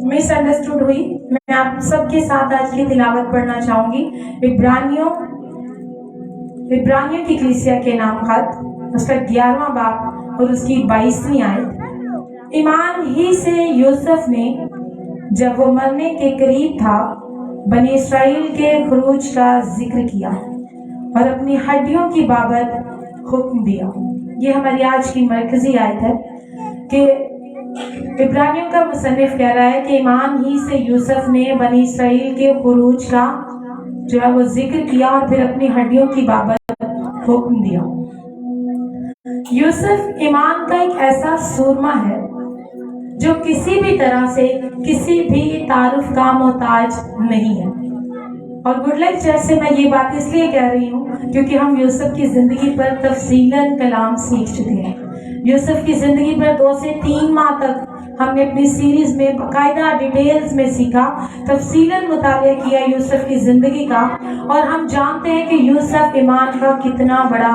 Miss understood हुई। मैं आप सबके साथ आज की तिलावत पढ़ना चाहूंगी। इब्रानियों की कलीसिया के नाम खत, उसका 11वां बाब और उसकी 22वीं आयत। ईमान ही से यूसुफ ने जब वो मरने के करीब था बनी इसराइल के खुरूज का जिक्र किया और अपनी हड्डियों की बाबत हुक्म दिया। ये हमारी आज की मरकजी आयत है कि इब्रानियों का मुसन्निफ कह रहा है कि ईमान ही से यूसुफ ने बनी इसराइल के खुरूज का जो है वो जिक्र किया और फिर अपनी हड्डियों की बाबत हुक्म दिया। यूसुफ ईमान का एक ऐसा सूरमा है जो किसी भी तरह से किसी भी तारुफ का मोहताज नहीं है। और गुड लक चर्च से मैं ये बात इसलिए कह रही हूँ क्योंकि हम यूसुफ की जिंदगी पर तफसीलन कलाम सीख चुके हैं। यूसुफ की जिंदगी पर 2 से 3 माह तक हमने अपनी सीरीज में बाकायदा डिटेल्स में सीखा, तफसीलन मुतालिया किया यूसुफ की जिंदगी का, और हम जानते हैं कि यूसुफ ईमान का कितना बड़ा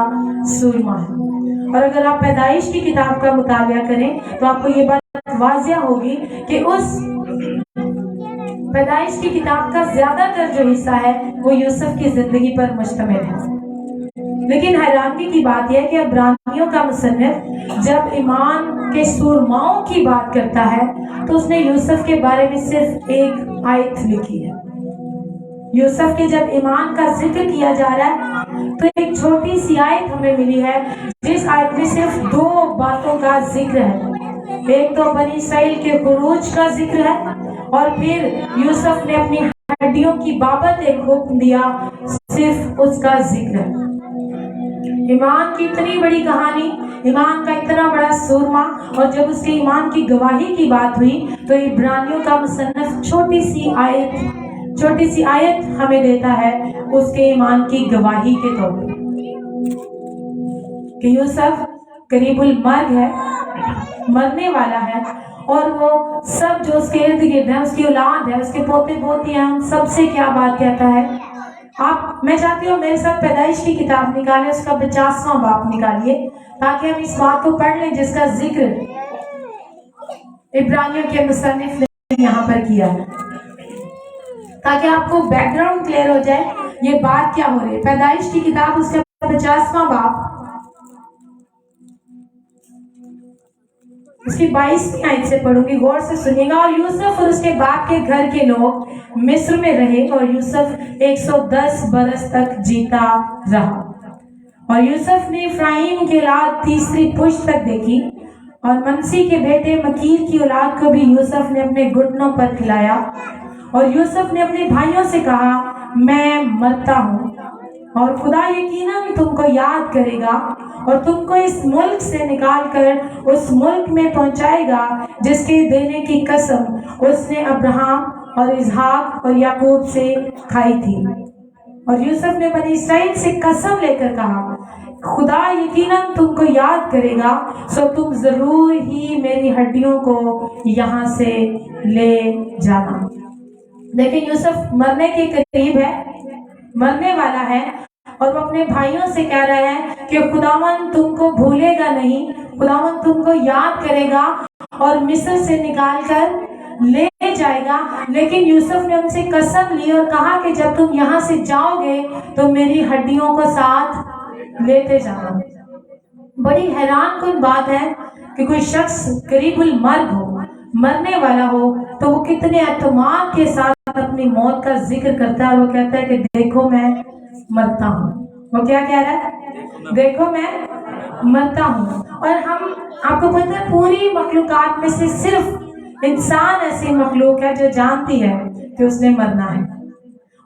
सूरमा है। और अगर आप पैदाइश की किताब का मुतालिया करें तो आपको ये बात वाजिया होगी कि उस पैदाइश की किताब का ज्यादातर जो हिस्सा है वो यूसुफ की जिंदगी पर मुश्तमिल है। लेकिन हैरानगी की बात यह है कि इब्रानियों का मुसन्निफ जब ईमान के सूरमाओं की बात करता है तो उसने यूसुफ के बारे में सिर्फ एक आयत लिखी है। यूसुफ के जब ईमान का जिक्र किया जा रहा है तो एक छोटी सी आयत हमें मिली है जिस आयत में सिर्फ 2 बातों का जिक्र है। एक तो बनी इसराइल के खुरूज का जिक्र है और फिर यूसुफ ने अपनी हड्डियों की बाबत एक हुक्म दिया, सिर्फ उसका जिक्र है। ईमान की इतनी बड़ी कहानी, ईमान का इतना बड़ा सूरमा, और जब उसके ईमान की गवाही की बात हुई तो इब्रानियों का मुसन्निफ छोटी सी आयत हमें देता है उसके ईमान की गवाही के तौर पर कि यूसुफ करीबुल मर्ग है, मरने वाला है, और वो सब जो उसके इर्द गिर्द है, उसकी औलाद है, उसके पोते पोती हैं, उन सबसे क्या बात कहता है। मैं चाहती हूँ मेरे साथ पैदाइश की किताब निकालें, उसका 50वां बाब निकालिए ताकि हम इस बात को पढ़ लें जिसका जिक्र इब्रानियों के मुसन्निफ ने यहाँ पर किया है, ताकि आपको बैकग्राउंड क्लियर हो जाए ये बात क्या हो रही है। पैदाइश की किताब उसका 50वां बाब उसकी 22वीं आयत से पढ़ूंगी, गौर से सुनिएगा। और यूसुफ और उसके बाप के घर के लोग मिस्र में रहे और यूसुफ 110 बरस तक जीता रहा। और यूसुफ ने इफ्राइम की औलाद तीसरी पुश्त तक देखी और मनसी के बेटे मकीर की औलाद को भी यूसुफ ने अपने घुटनों पर खिलाया। और यूसुफ ने अपने भाइयों से कहा, मैं मरता हूँ और खुदा यकीनन तुमको याद करेगा और तुमको इस मुल्क से निकालकर उस मुल्क में पहुंचाएगा जिसके देने की कसम उसने अब्राहम और इसहाक और याकूब से खाई थी। और यूसुफ ने बनी इसराइल से कसम लेकर कहा, खुदा यकीनन तुमको याद करेगा, सो तुम जरूर ही मेरी हड्डियों को यहाँ से ले जाना। देखिए यूसुफ मरने के करीब है, मरने वाला है, और वो अपने भाइयों से कह रहा है कि खुदावन तुमको भूलेगा नहीं, खुदावन तुमको याद करेगा और मिस्र से निकालकर ले जाएगा। लेकिन यूसुफ ने उनसे कसम ली और कहा कि जब तुम यहाँ से जाओगे तो मेरी हड्डियों को साथ लेते जाना। बड़ी हैरान कुन बात है कि कोई शख्स करीबुल मर्ग हो, मरने वाला हो, तो वो कितने एतमाद के साथ अपनी मौत का जिक्र करता है। वो कहता है कि देखो मैं मरता हूँ। वो क्या कह रहा है? देखो मैं मरता हूँ। और हम आपको पता है पूरी मखलूकात में से सिर्फ इंसान ऐसी मखलूक है जो जानती है कि उसने मरना है,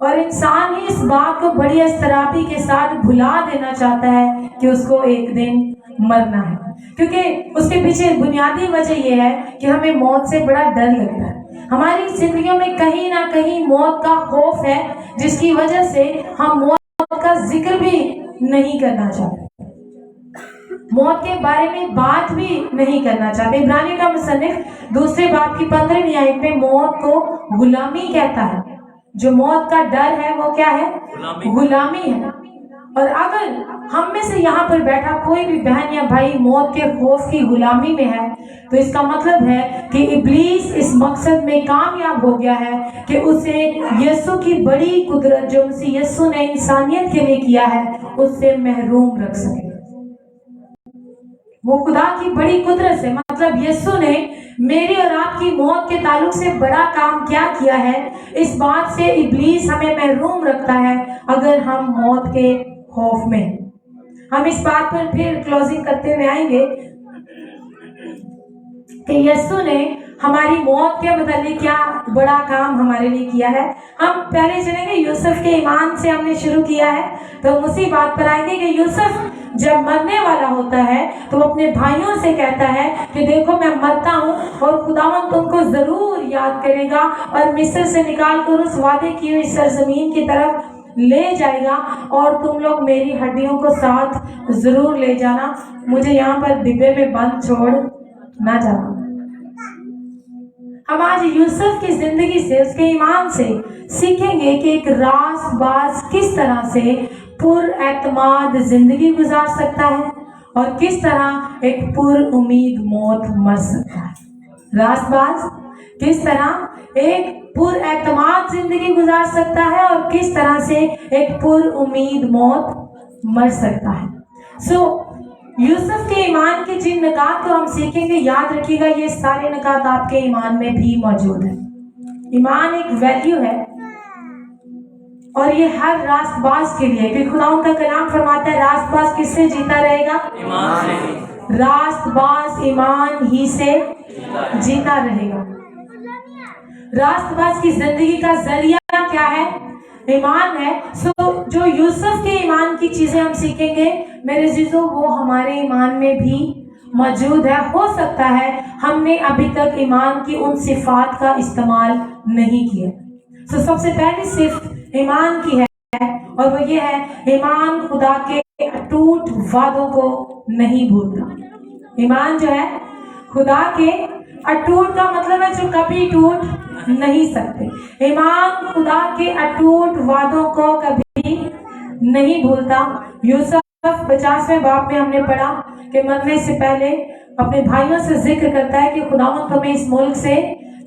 और इंसान ही इस बात को बड़ी इस्तराबी के साथ भुला देना चाहता है कि उसको एक दिन मरना है, क्योंकि उसके पीछे बुनियादी वजह यह है कि हमें मौत से बड़ा डर लगता है। हमारी जिंदगियों में कहीं ना कहीं मौत का खौफ है जिसकी वजह से हम मौत का जिक्र भी नहीं करना चाहते, मौत के बारे में बात भी नहीं करना चाहते। इब्रानी का मुसन्निफ दूसरे बाब की 15वीं आयत में मौत को गुलामी कहता है। जो मौत का डर है वो क्या है? गुलामी है। और अगर हम में से यहाँ पर बैठा कोई भी बहन या भाई मौत के खौफ की गुलामी में है, तो इसका मतलब है कि इब्लीस इस मकसद में कामयाब हो गया है कि उसे यीशु की बड़ी कुदरत जो मसीह यीशु ने इंसानियत के लिए किया है उससे महरूम रख सके। वो खुदा की बड़ी कुदरत से, मतलब यीशु ने मेरी और आपकी मौत के ताल्लुक से बड़ा काम क्या किया है, इस बात से इब्लीस हमें महरूम रखता है अगर हम मौत के खौफ में। हम इस बात पर फिर क्लोजिंग करते हुए आएंगे कि यीशु ने हमारी मौत के मतलब क्या बड़ा काम हमारे लिए किया है। हम पहले चलेंगे यूसुफ के ईमान से, हमने शुरू किया है, तो हम उसी बात पर आएंगे कि यूसुफ जब मरने वाला होता है तो अपने भाइयों से कहता है कि देखो मैं मरता हूँ और खुदावंद तुमको जरूर याद करेगा और मिस्र से निकाल कर उस वादे की हुई सरजमीन की तरफ ले जाएगा और तुम लोग मेरी हड्डियों को साथ जरूर ले जाना, मुझे यहाँ पर डिब्बे में बंद छोड़ ना जाना। हम आज यूसुफ की जिंदगी से, उसके ईमान से सीखेंगे कि एक रासबाज किस तरह से पुरएतमाद जिंदगी गुजार सकता है और किस तरह एक पुर उम्मीद मौत मर सकता है। रासबाज किस तरह एक पुरएतमाद जिंदगी गुजार सकता है और किस तरह से एक पुर उम्मीद मौत मर सकता है। यूसुफ के ईमान के जिन निकात को हम सीखेंगे, याद रखिएगा ये सारे निकात आपके ईमान में भी मौजूद है। ईमान एक वैल्यू है और ये हर रास्तबाज के लिए, क्योंकि खुदा उनका कलाम फरमाता है रास्तबाज किससे जीता रहेगा? ईमान। रास्तबाज ईमान ही से जीता रहेगा। रास्तबाज की जिंदगी का जरिया क्या है? ईमान है। जो यूसुफ के ईमान की चीजें हम सीखेंगे मेरे जीजों, वो हमारे ईमान में भी मौजूद है। हो सकता है हमने अभी तक ईमान की उन सिफात का इस्तेमाल नहीं किया। सबसे पहली सिर्फ ईमान की है और वो ये है, ईमान खुदा के अटूट वादों को नहीं भूलता। ईमान जो है खुदा के अटूट का मतलब है जो कभी टूट नहीं सकते। ईमान खुदा के अटूट वादों को कभी नहीं भूलता। यूसुफ 50वें बाब में हमने पढ़ा कि मरने से पहले अपने भाइयों से जिक्र करता है कि खुदावंद तुम्हें इस मुल्क से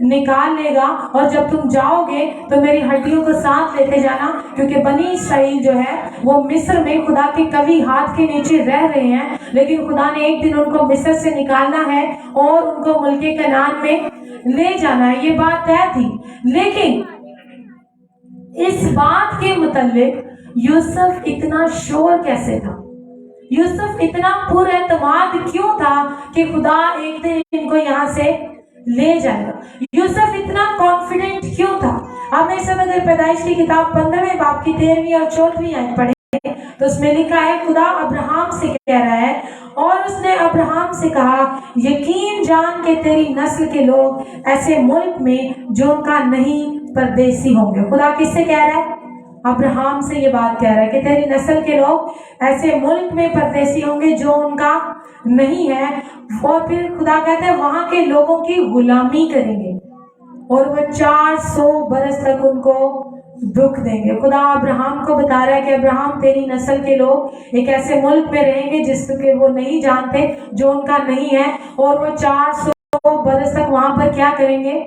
निकाल लेगा और जब तुम जाओगे तो मेरी हड्डियों को साथ लेते जाना, क्योंकि बनी इसराइल जो है वो मिस्र में खुदा के कभी हाथ के नीचे रह रहे हैं, लेकिन खुदा ने एक दिन उनको मिस्र से निकालना है और उनको मुल्के कनान में ले जाना है। ये बात तय थी। लेकिन इस बात के मुतालिक यूसुफ इतना श्योर कैसे था? यूसुफ इतना पुरएतमाद क्यों था कि खुदा एक दिन इनको यहाँ से ले जाएगा? यूसुफ इतना कॉन्फिडेंट क्यों था? आपने इस समय अगर पैदाइश की किताब 15वें बाब की 13वीं और 14वीं आयत पढ़े तो उसमें लिखा है, खुदा अब्राहम से कह रहा है, और उसने अब्राहम से कहा, यकीन जान के तेरी नस्ल के लोग ऐसे मुल्क में जो उनका नहीं परदेसी होंगे। खुदा किससे कह रहा है? अब्राहम से ये बात कह रहा है कि तेरी नस्ल के लोग ऐसे मुल्क में परदेसी होंगे जो उनका नहीं है। और फिर खुदा कहते हैं वहां के लोगों की गुलामी करेंगे और वो 400 बरस तक उनको दुख देंगे। खुदा अब्राहम को बता रहा है कि अब्राहम तेरी नस्ल के लोग एक ऐसे मुल्क में रहेंगे जिसके वो नहीं जानते, जो उनका नहीं है, और वो 400 बरस तक वहां पर क्या करेंगे?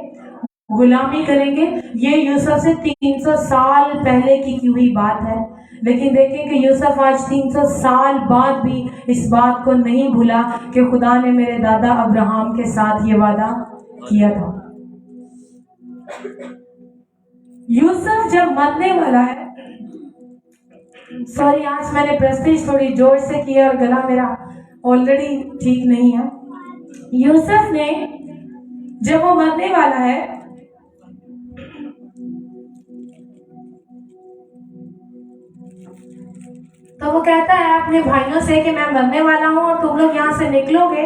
गुलामी करेंगे। ये यूसुफ से 300 साल पहले की हुई बात है, लेकिन देखें कि यूसुफ आज 300 साल बाद भी इस बात को नहीं भूला कि खुदा ने मेरे दादा अब्राहम के साथ ये वादा किया था। यूसुफ जब मरने वाला है, सॉरी आज मैंने प्रेस्टीज थोड़ी जोर से की है और गला मेरा ऑलरेडी ठीक नहीं है। यूसुफ ने जब वो मरने वाला है तो वो कहता है अपने भाइयों से कि मैं मरने वाला हूं और तुम लोग यहाँ से निकलोगे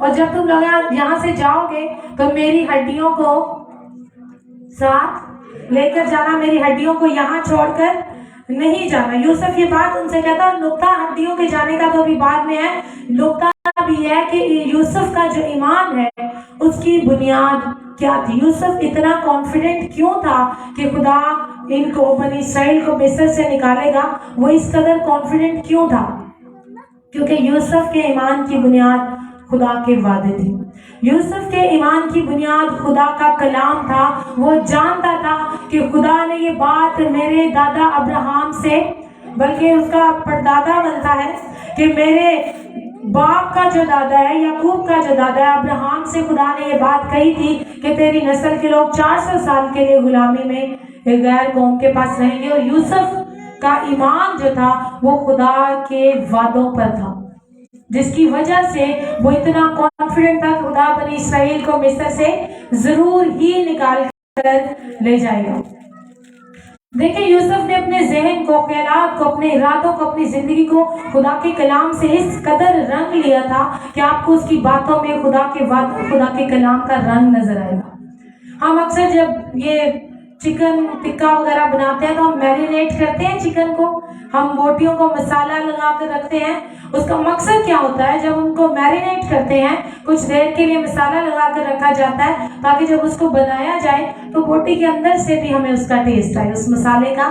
और जब तुम लोग यहाँ से जाओगे तो मेरी हड्डियों को साथ लेकर जाना, मेरी हड्डियों को यहाँ छोड़कर नहीं जाना। यूसुफ ये बात उनसे कहता है, नुक्ता हड्डियों के जाने का तो अभी बाद में है, नुक्ता भी है कि यूसुफ का जो ईमान है उसकी बुनियाद क्या थी। यूसुफ इतना कॉन्फिडेंट क्यों था कि खुदा इनको बनी इस्राएल को मिस्र से निकालेगा, वो इस कदर कॉन्फिडेंट क्यों था? क्योंकि यूसुफ के ईमान की बुनियाद खुदा के वादे थे। यूसुफ के ईमान की बुनियाद खुदा का कलाम था। वो जानता था कि खुदा ने ये बात मेरे दादा अब्राहम से, बल्कि उसका परदादा बनता है, कि मेरे बाप का जो दादा है, याकूब का जो दादा है, अब्राहम से खुदा ने ये बात कही थी कि तेरी नस्ल के लोग 400 साल के लिए गुलामी में गैर कौम के पास रहेंगे। और यूसुफ का ईमान जो था वो खुदा के वादों पर था, जिसकी वजह से वो इतना कॉन्फिडेंट था कि खुदा बनी इस्राएल को मिस्र से जरूर ही निकाल कर ले जाएगा। देखिए, यूसुफ ने अपने जहन को, ख्यालात को, अपने इरादों को, अपनी जिंदगी को खुदा के कलाम से इस कदर रंग लिया था कि आपको उसकी बातों में खुदा के कलाम का रंग नजर आएगा। हम अक्सर जब ये चिकन टिक्का वगैरह बनाते हैं तो हम मैरिनेट करते हैं चिकन को, हम बोटियों को मसाला लगा कर रखते हैं। उसका मकसद क्या होता है? जब उनको मैरिनेट करते हैं, कुछ देर के लिए मसाला लगा कर रखा जाता है ताकि जब उसको बनाया जाए तो बोटी के अंदर से भी हमें उसका टेस्ट आए, उस मसाले का।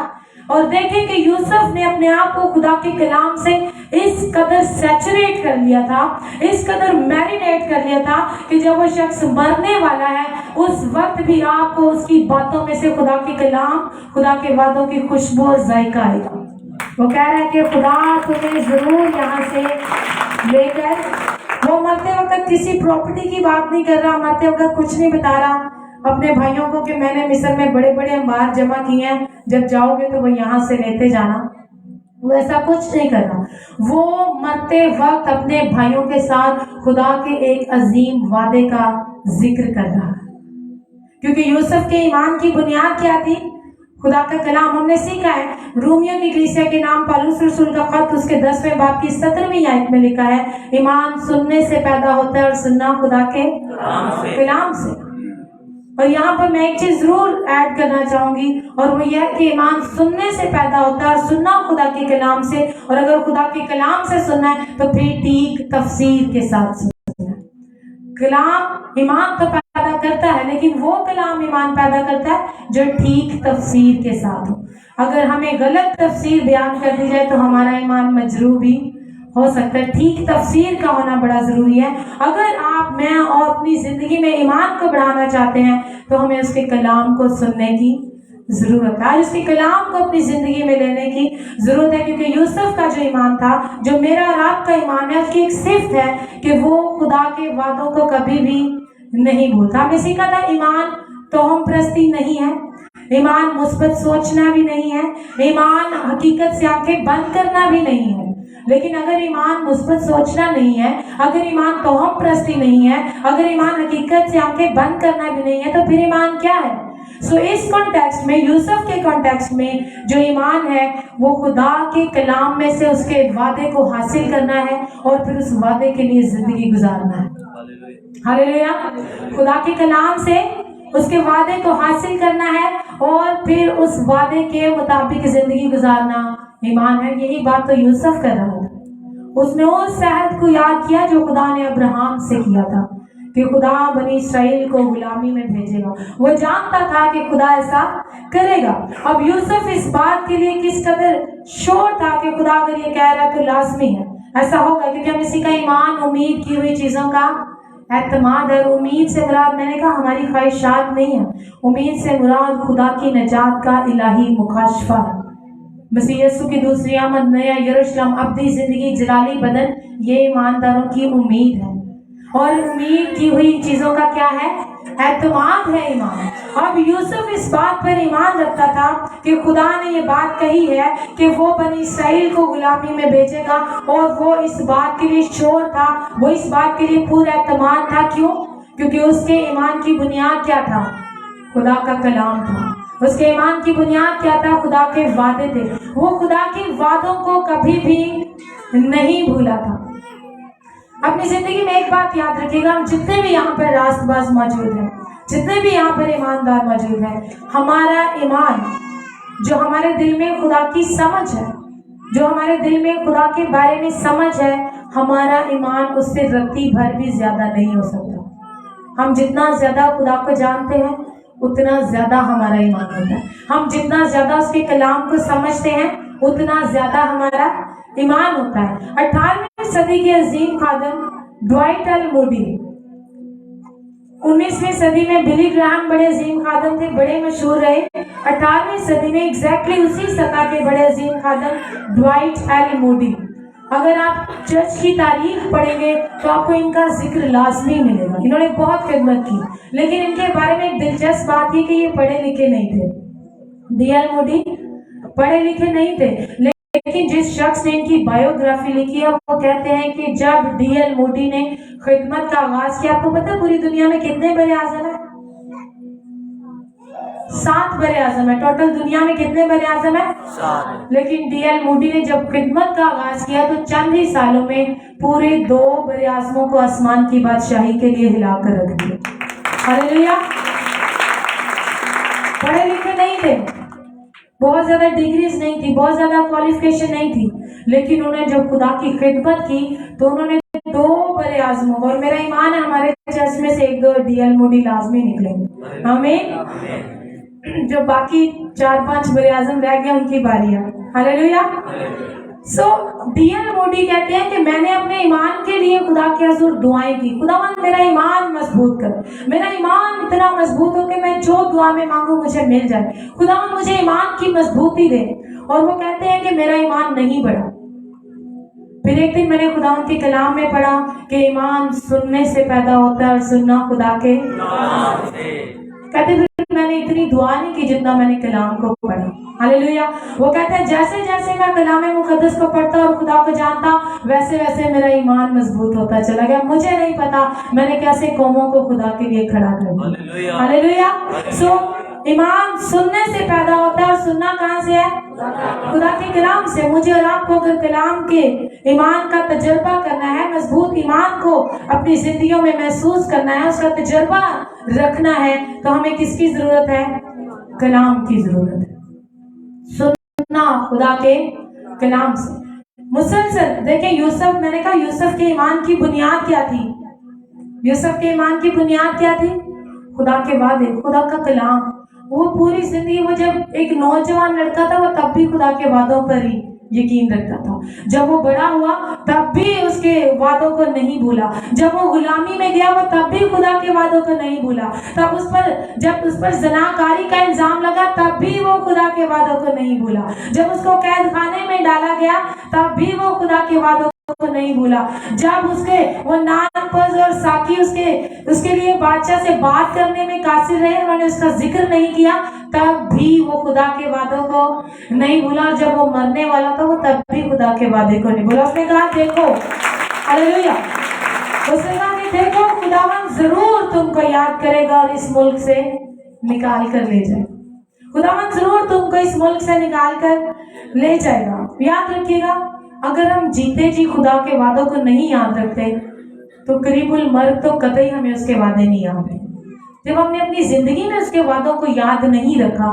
और देखें कि यूसुफ ने अपने आप को खुदा के कलाम से इस कदर सैचुरेट कर लिया था, इस कदर मैरिनेट कर लिया था कि जब वो शख्स मरने वाला है उस वक्त भी आपको उसकी बातों में से खुदा के कलाम, खुदा के वादों की खुशबू और जायका आएगा। वो कह रहा है कि खुदा तुम्हें जरूर यहाँ से लेकर, वो मरते वक्त किसी प्रॉपर्टी की बात नहीं कर रहा, मरते वक्त कुछ नहीं बता रहा अपने भाइयों को कि मैंने मिस्र में बड़े बड़े अंबार जमा किए हैं, जब जाओगे तो वो यहाँ से लेते जाना। वो ऐसा कुछ नहीं कर रहा। वो मरते वक्त अपने भाइयों के साथ खुदा के एक अजीम वादे का जिक्र कर रहा है, क्योंकि यूसुफ के ईमान की बुनियाद क्या थी? खुदा का कलाम। हमने सीखा है रोमियो की कलीसिया के नाम पौलुस रसूल का खत उसके 10वें बाब की 17वीं आयत में लिखा है, ईमान सुनने से पैदा होता है और सुनना खुदा के कलाम से। और यहाँ पर मैं एक चीज जरूर ऐड करना चाहूंगी, और वो यह कि ईमान सुनने से पैदा होता है और सुनना खुदा के कलाम से। और अगर खुदा के कलाम से सुनना है तो फिर ठीक तफसीर के साथ सुनना है। कलाम ईमान तो पैदा करता है, लेकिन वो कलाम ईमान पैदा करता है जो ठीक तफसीर के साथ हो। अगर हमें गलत तफसीर बयान कर दी जाए तो हमारा ईमान मजरूह भी हो सकता है। ठीक तफसीर का होना बड़ा जरूरी है। अगर आप, मैं और अपनी जिंदगी में ईमान को बढ़ाना चाहते हैं तो हमें उसके कलाम को सुनने की जरूरत है, उसके कलाम को अपनी जिंदगी में लेने की जरूरत है। क्योंकि यूसुफ का जो ईमान था, जो मेरा और आपका ईमान है, उसकी एक सिफ्त है कि वो खुदा के वादों को कभी भी नहीं भूलता। हमने सीखा था ईमान तोहम परस्ती नहीं है, ईमान मुस्बत सोचना भी नहीं है, ईमान हकीकत से आंखें बंद करना भी नहीं है। लेकिन अगर ईमान मुस्बत सोचना नहीं है, अगर ईमान तोहम परस्ती नहीं है, अगर ईमान हकीकत से आंखें बंद करना भी नहीं है, तो फिर ईमान क्या है? सो इस कॉन्टेक्स्ट में, यूसुफ के कॉन्टेक्स्ट में, जो ईमान है वो खुदा के कलाम में से उसके वादे को हासिल करना है और फिर उस वादे के लिए जिंदगी गुजारना है। हालेलुया। खुदा के कलाम से उसके वादे को हासिल करना है और फिर उस वादे के मुताबिक जिंदगी गुजारना ईमान है। यही बात तो यूसुफ कर रहा था। उसने उस सहद को याद किया जो खुदा ने अब्राहम से किया था कि खुदा बनी इस्राएल को गुलामी में भेजेगा। वो जानता था कि खुदा ऐसा करेगा। अब यूसुफ इस बात के लिए किस कदर श्योर था कि खुदा अगर ये कह रहा है तो लाजमी है ऐसा होगा, क्योंकि हम इसी का ईमान उम्मीद की हुई चीजों का एतमाद है। उम्मीद से मुराद, मैंने कहा, हमारी ख्वाहिशात नहीं है। उम्मीद से मुराद खुदा की नजात का इलाही मुकाशफा है। मसीह यीशु की दूसरी आमद, नया यरूशलेम, अब्दी जिंदगी, जलाली बदन, ये ईमानदारों की उम्मीद है। और उम्मीद की हुई चीजों का क्या है? एतमाद है, ईमान। अब यूसुफ इस बात पर ईमान रखता था कि खुदा ने ये बात कही है कि वो बनी इस्राएल को गुलामी में भेजेगा, और वो इस बात के लिए श्योर था, वो इस बात के लिए पूरा एतमाद था। क्यों? क्योंकि उसके ईमान की बुनियाद क्या था? खुदा का कलाम था। उसके ईमान की बुनियाद क्या था? खुदा के वादे थे। वो खुदा के वादों को कभी भी नहीं भूला था। अपनी जिंदगी में एक बात याद रखिएगा, हम जितने भी यहाँ पर रास्तबाज मौजूद हैं, जितने भी यहाँ पर ईमानदार मौजूद हैं, हमारा ईमान जो हमारे दिल में खुदा की समझ है, जो हमारे दिल में खुदा के बारे में समझ है, हमारा ईमान उससे रत्ती भर भी ज्यादा नहीं हो सकता। हम जितना ज्यादा खुदा को जानते हैं उतना ज्यादा हमारा ईमान होता है। हम जितना ज्यादा उसके कलाम को समझते हैं उतना ज्यादा हमारा ईमान होता है। 18वीं सदी के अजीम खादम ड्वाइट एल मूडी, 19वीं सदी में बिली ग्राहम बड़े अजीम खादम थे, बड़े मशहूर रहे। 18वीं सदी में एग्जैक्टली उसी सतह के बड़े अजीम खादम ड्वाइट एल मूडी, अगर आप चर्च की तारीख पढ़ेंगे तो आपको इनका जिक्र लाजमी मिलेगा। इन्होंने बहुत खिदमत की, लेकिन इनके बारे में एक दिलचस्प बात थी कि ये पढ़े लिखे नहीं थे। डी.एल. मूडी पढ़े लिखे नहीं थे, लेकिन जिस शख्स ने इनकी बायोग्राफी लिखी है वो कहते हैं कि जब डी.एल. मूडी ने खिदमत का आगाज किया, आपको पता है पूरी दुनिया में कितने बड़े आजम है? 7 बड़े आजम है। टोटल दुनिया में कितने बड़े आजम है? 7। लेकिन डी.एल. मूडी ने जब खिदमत का आगाज किया तो चंद ही सालों में पूरे 2 बड़े आजमों को आसमान की बादशाही के लिए हिलाकर रख दिया। हालेलुया। पढ़े लिखे नहीं थे, बहुत ज्यादा डिग्रीज नहीं थी, बहुत ज्यादा क्वालिफिकेशन नहीं थी, लेकिन उन्होंने जब खुदा की खिदमत की तो उन्होंने 2 बड़े आजमों, और मेरा ईमान है हमारे चर्च में से 1-2 डी.एल. मूडी लाजमी निकलेंगे। आमीन। जो बाकी 4-5 बड़े आजम रह गए उनकी बारी है। हालेलुया। सो डी.एल. मूडी कहते हैं कि मैंने अपने ईमान के लिए खुदा के हुजूर दुआएं की, खुदावंद मेरा ईमान मजबूत कर, मेरा ईमान इतना मजबूत हो कि मैं जो दुआ में मांगू मुझे मिल जाए, खुदावंद मुझे ईमान की मजबूती दे। और वो कहते हैं कि मेरा ईमान नहीं बढ़ा। फिर एक दिन मैंने खुदावंद के कलाम में पढ़ा कि ईमान सुनने से पैदा होता है और सुनना खुदा के कहते फिर मैंने इतनी दुआ नहीं की जितना मैंने कलाम को पढ़ा। हालेलुया। वो कहते हैं जैसे जैसे मैं कलाम मुकद्दस को पढ़ता और खुदा को जानता वैसे वैसे मेरा ईमान मजबूत होता चला गया। मुझे नहीं पता मैंने कैसे कौमों को खुदा के लिए खड़ा कर दिया। हालेलुया। सो ईमान सुनने से पैदा होता है और सुनना कहाँ से है? खुदा के कलाम से। मुझे और आपको अगर कलाम के ईमान का तजर्बा करना है, मजबूत ईमान को अपनी जिंदगियों में महसूस करना है, उसका तजर्बा रखना है, तो हमें किसकी जरूरत है? कलाम की जरूरत है। सुनना खुदा के कलाम से मुसलसल। देखिए यूसुफ, मैंने कहा यूसुफ के ईमान की बुनियाद क्या थी? यूसुफ के ईमान की बुनियाद क्या थी? खुदा के वादे, खुदा का कलाम। वो पूरी जिंदगी, वो जब एक नौजवान लड़का था वो तब भी खुदा के वादों पर ही यकीन रखता था। जब वो बड़ा हुआ तब भी उसके वादों को नहीं भूला। जब वो गुलामी में गया वो तब भी खुदा के वादों को नहीं भूला। तब जब उस पर ज़नाकारी का इल्जाम लगा तब भी वो खुदा के वादों को नहीं भूला। जब उसको कैद खाने में डाला गया तब भी वो खुदा के वादों को नहीं भूला। जब उसके वो नानपज और साकी उसके लिए बादशाह से बात करने में कासिर रहे, उन्होंने उसका जिक्र नहीं किया, तब भी वो खुदा के वादों को नहीं भूला। जब वो मरने वाला था वो तब भी खुदा के वादे को नहीं भूला। उसने कहा देखो, हालेलुया, उसने कहा कि देखो खुदावंद जरूर तुमको याद करेगा और इस मुल्क से निकाल कर ले जाए। खुदावंद जरूर तुमको इस मुल्क से निकाल कर ले जाएगा। याद रखिएगा, अगर हम जीते जी खुदा के वादों को नहीं याद रखते तो करीबुल मर्द तो कतई हमें उसके वादे नहीं याद है। जब हमने अपनी जिंदगी में उसके वादों को याद नहीं रखा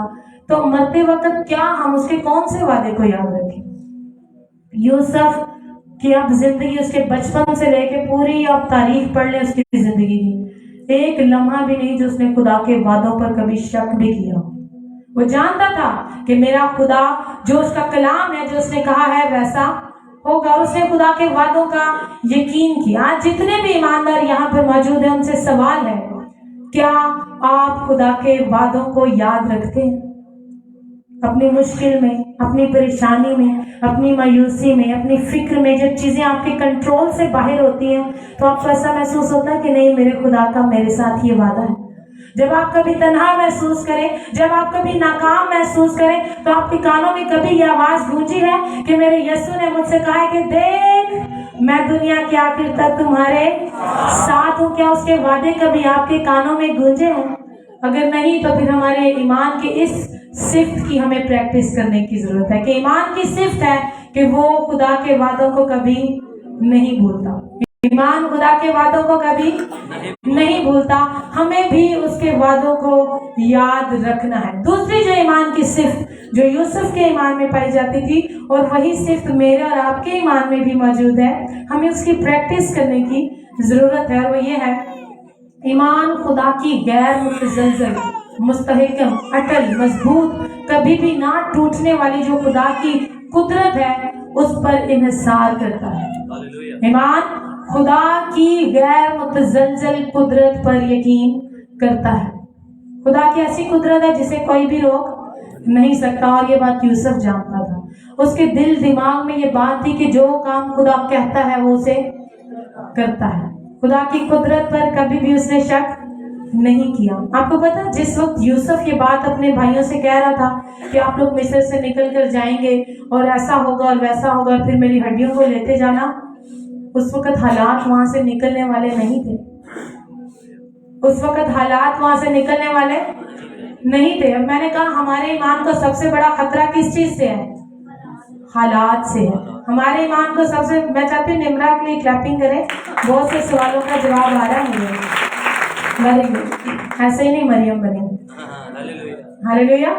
तो मरते वक्त क्या हम उसके कौन से वादे को याद रखें? यूसुफ की अब जिंदगी, उसके बचपन से लेके पूरी आप तारीख पढ़ ले उसकी जिंदगी की, एक लम्हा भी नहीं जो उसने खुदा के वादों पर कभी शक भी किया। वो जानता था कि मेरा खुदा, जो उसका कलाम है, जो उसने कहा है वैसा होगा। उसने खुदा के वादों का यकीन किया। आज जितने भी ईमानदार यहाँ पर मौजूद हैं उनसे सवाल है, क्या आप खुदा के वादों को याद रखते हैं? अपनी मुश्किल में, अपनी परेशानी में, अपनी मायूसी में, अपनी फिक्र में, जब चीजें आपके कंट्रोल से बाहर होती हैं तो आपको ऐसा महसूस होता है कि नहीं, मेरे खुदा का मेरे साथ ये वादा है। जब आप कभी तन्हा महसूस करें, जब आप कभी नाकाम महसूस करें, तो आपके कानों में कभी ये आवाज गूंजी है कि मेरे यीशु ने मुझसे कहा है कि देख मैं दुनिया के आखिर तक तुम्हारे साथ हूँ। क्या उसके वादे कभी आपके कानों में गूंजे हैं? अगर नहीं तो फिर हमारे ईमान की इस सिफ्त की हमें प्रैक्टिस करने की जरूरत है, कि ईमान की सिफ्त है कि वो खुदा के वादों को कभी नहीं भूलता। ईमान खुदा के वादों को कभी नहीं भूलता। हमें भी उसके वादों को याद रखना है। दूसरी जो ईमान की सिफ्त जो यूसुफ के ईमान में पाई जाती थी और वही सिर्फ मेरे और आपके ईमान में भी मौजूद है। हमें उसकी प्रैक्टिस करने की जरूरत है और वो ये है, ईमान खुदा की गैर मुतज़लज़ल, मुस्तहकम, अटल, मजबूत, कभी भी ना टूटने वाली जो खुदा की कुदरत है उस पर इन्हिसार करता है। ईमान खुदा की गैर मुतज़लज़ल कुदरत पर यकीन करता है। खुदा की ऐसी कुदरत है जिसे कोई भी रोक नहीं सकता और ये बात यूसुफ जानता था। उसके दिल दिमाग में ये बात थी कि जो काम खुदा कहता है वो उसे करता है। खुदा की कुदरत पर कभी भी उसने शक नहीं किया। आपको पता है जिस वक्त यूसुफ ये बात अपने भाइयों से कह रहा था कि आप लोग मिस्र से निकल कर जाएंगे और ऐसा होगा और वैसा होगा और फिर मेरी हड्डियों को लेते जाना, उस वक्त हालात वहां से निकलने वाले नहीं थे। उस वक्त हालात वहां से निकलने वाले नहीं थे। अब मैंने कहा हमारे ईमान को सबसे बड़ा खतरा किस चीज से है? हालात से है। हमारे ईमान को सबसे, मैं चाहती हूँ निम्रा के लिए क्लैपिंग करें, बहुत से सवालों का जवाब आ रहा है मुझे। वेरी गुड, ऐसे ही नहीं मरियम बनी। हालेलुया।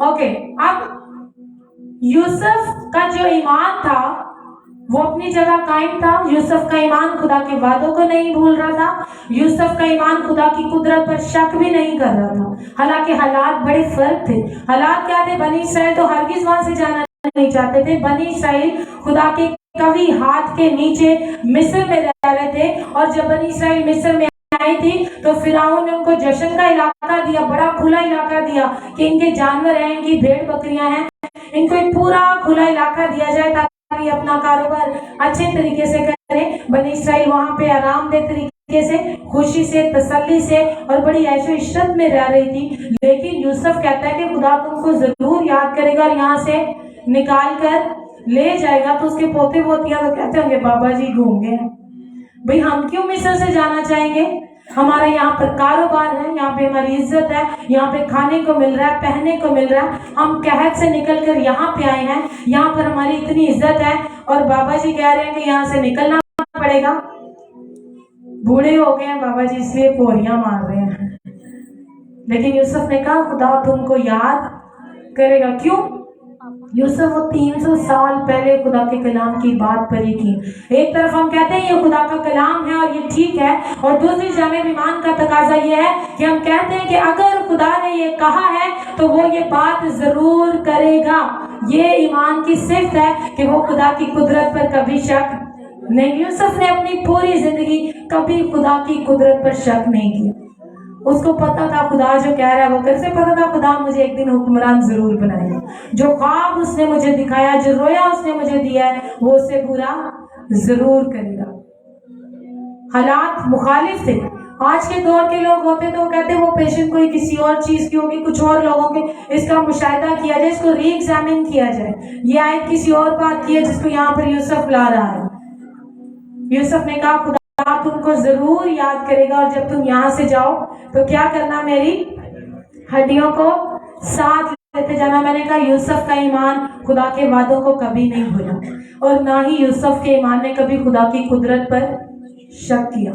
ओके, अब यूसुफ का जो ईमान था वो अपनी जगह कायम था। यूसुफ का ईमान खुदा के वादों को नहीं भूल रहा था। यूसुफ का ईमान खुदा की कुदरत पर शक भी नहीं कर रहा था। हालांकि हालात बड़े फर्क थे। हालात क्या थे? बनी इसराइल तो हरगिज वहां से जाना नहीं चाहते थे। बनी इसराइल खुदा के कभी हाथ के नीचे मिस्र में रह रहे थे और जब बनी इसराइल मिस्र में आई थी तो फिरौन ने उनको जश्न का इलाका दिया, बड़ा खुला इलाका दिया कि इनके जानवर हैं, इनकी भेड़ बकरियां हैं, इनको एक पूरा खुला इलाका दिया जाए ताकि अपना कारोबार अच्छे तरीके से करें। बनी इसराइल वहां पे आरामदेह तरीके से, खुशी से, तसल्ली से और बड़ी ऐशो इशरत में रह रही थी। लेकिन यूसुफ कहता है कि खुदा तुमको जरूर याद करेगा और यहाँ से निकाल कर ले जाएगा। तो उसके पोते पोतियां तो कहते होंगे बाबा जी घूम गए, भाई हम क्यों मिस्र से जाना चाहेंगे? हमारा यहाँ पर कारोबार है, यहाँ पे हमारी इज्जत है, यहाँ पे खाने को मिल रहा है, पहनने को मिल रहा है, हम कहत से निकल कर यहाँ पे आए हैं, यहाँ पर हमारी इतनी इज्जत है और बाबा जी कह रहे हैं कि यहाँ से निकलना पड़ेगा। बूढ़े हो गए हैं बाबा जी इसलिए पोरियां मार रहे हैं। लेकिन यूसुफ ने कहा खुदा तुमको याद करेगा। क्यों? यूसुफ वो 300 साल पहले खुदा के कलाम की बात पर यकीन। एक तरफ हम कहते हैं ये खुदा का कलाम है और ये ठीक है, और दूसरी जानिब ईमान का तकाजा ये है कि हम कहते हैं कि अगर खुदा ने ये कहा है तो वो ये बात जरूर करेगा। ये ईमान की सिफ्त है कि वो खुदा की कुदरत पर कभी शक नहीं। यूसुफ ने अपनी पूरी जिंदगी कभी खुदा की कुदरत पर शक नहीं किया। उसको पता था खुदा जो कह रहा है वो, कैसे पता था खुदा मुझे एक दिन हुक्मरान जरूर बनाएगा। जो ख्वाब उसने मुझे दिखाया, जो रोया उसने मुझे दिया है, वो उसे पूरा जरूर करेगा। हालात मुखालिफ थे। आज के दौर के लोग होते तो वो कहते वो पेशेंट कोई किसी और चीज की होगी, कुछ और लोगों के, इसका मुशाहिदा किया जाए, इसको री एग्जामिन किया जाए। ये आयत किसी और बात की है जिसको यहाँ पर यूसुफ ला रहा है। यूसुफ ने कहा खुदा तुमको जरूर याद करेगा और जब तुम यहाँ से जाओ तो क्या करना, मेरी हड्डियों को साथ लेते जाना। मैंने कहा यूसुफ का ईमान खुदा के वादों को कभी नहीं भूला और ना ही यूसुफ के ईमान ने कभी खुदा की कुदरत पर शक किया।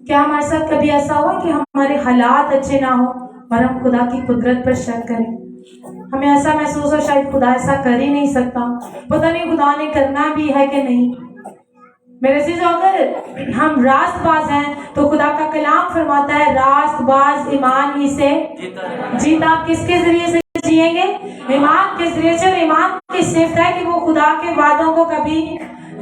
क्या हमारे साथ कभी ऐसा हुआ कि हमारे हालात अच्छे ना हो और हम खुदा की कुदरत पर शक करें? हमें ऐसा महसूस हो शायद खुदा ऐसा कर ही नहीं सकता, पता नहीं खुदा ने करना भी है कि नहीं। मेरे चीजों अगर हम रास्तबाज हैं तो खुदा का कलाम फरमाता है रास्तबाज ईमान ही से जीता। आप किसके जरिए से जिएंगे? ईमान के जरिए से। ईमान की सिफ्त है कि वो खुदा के वादों को कभी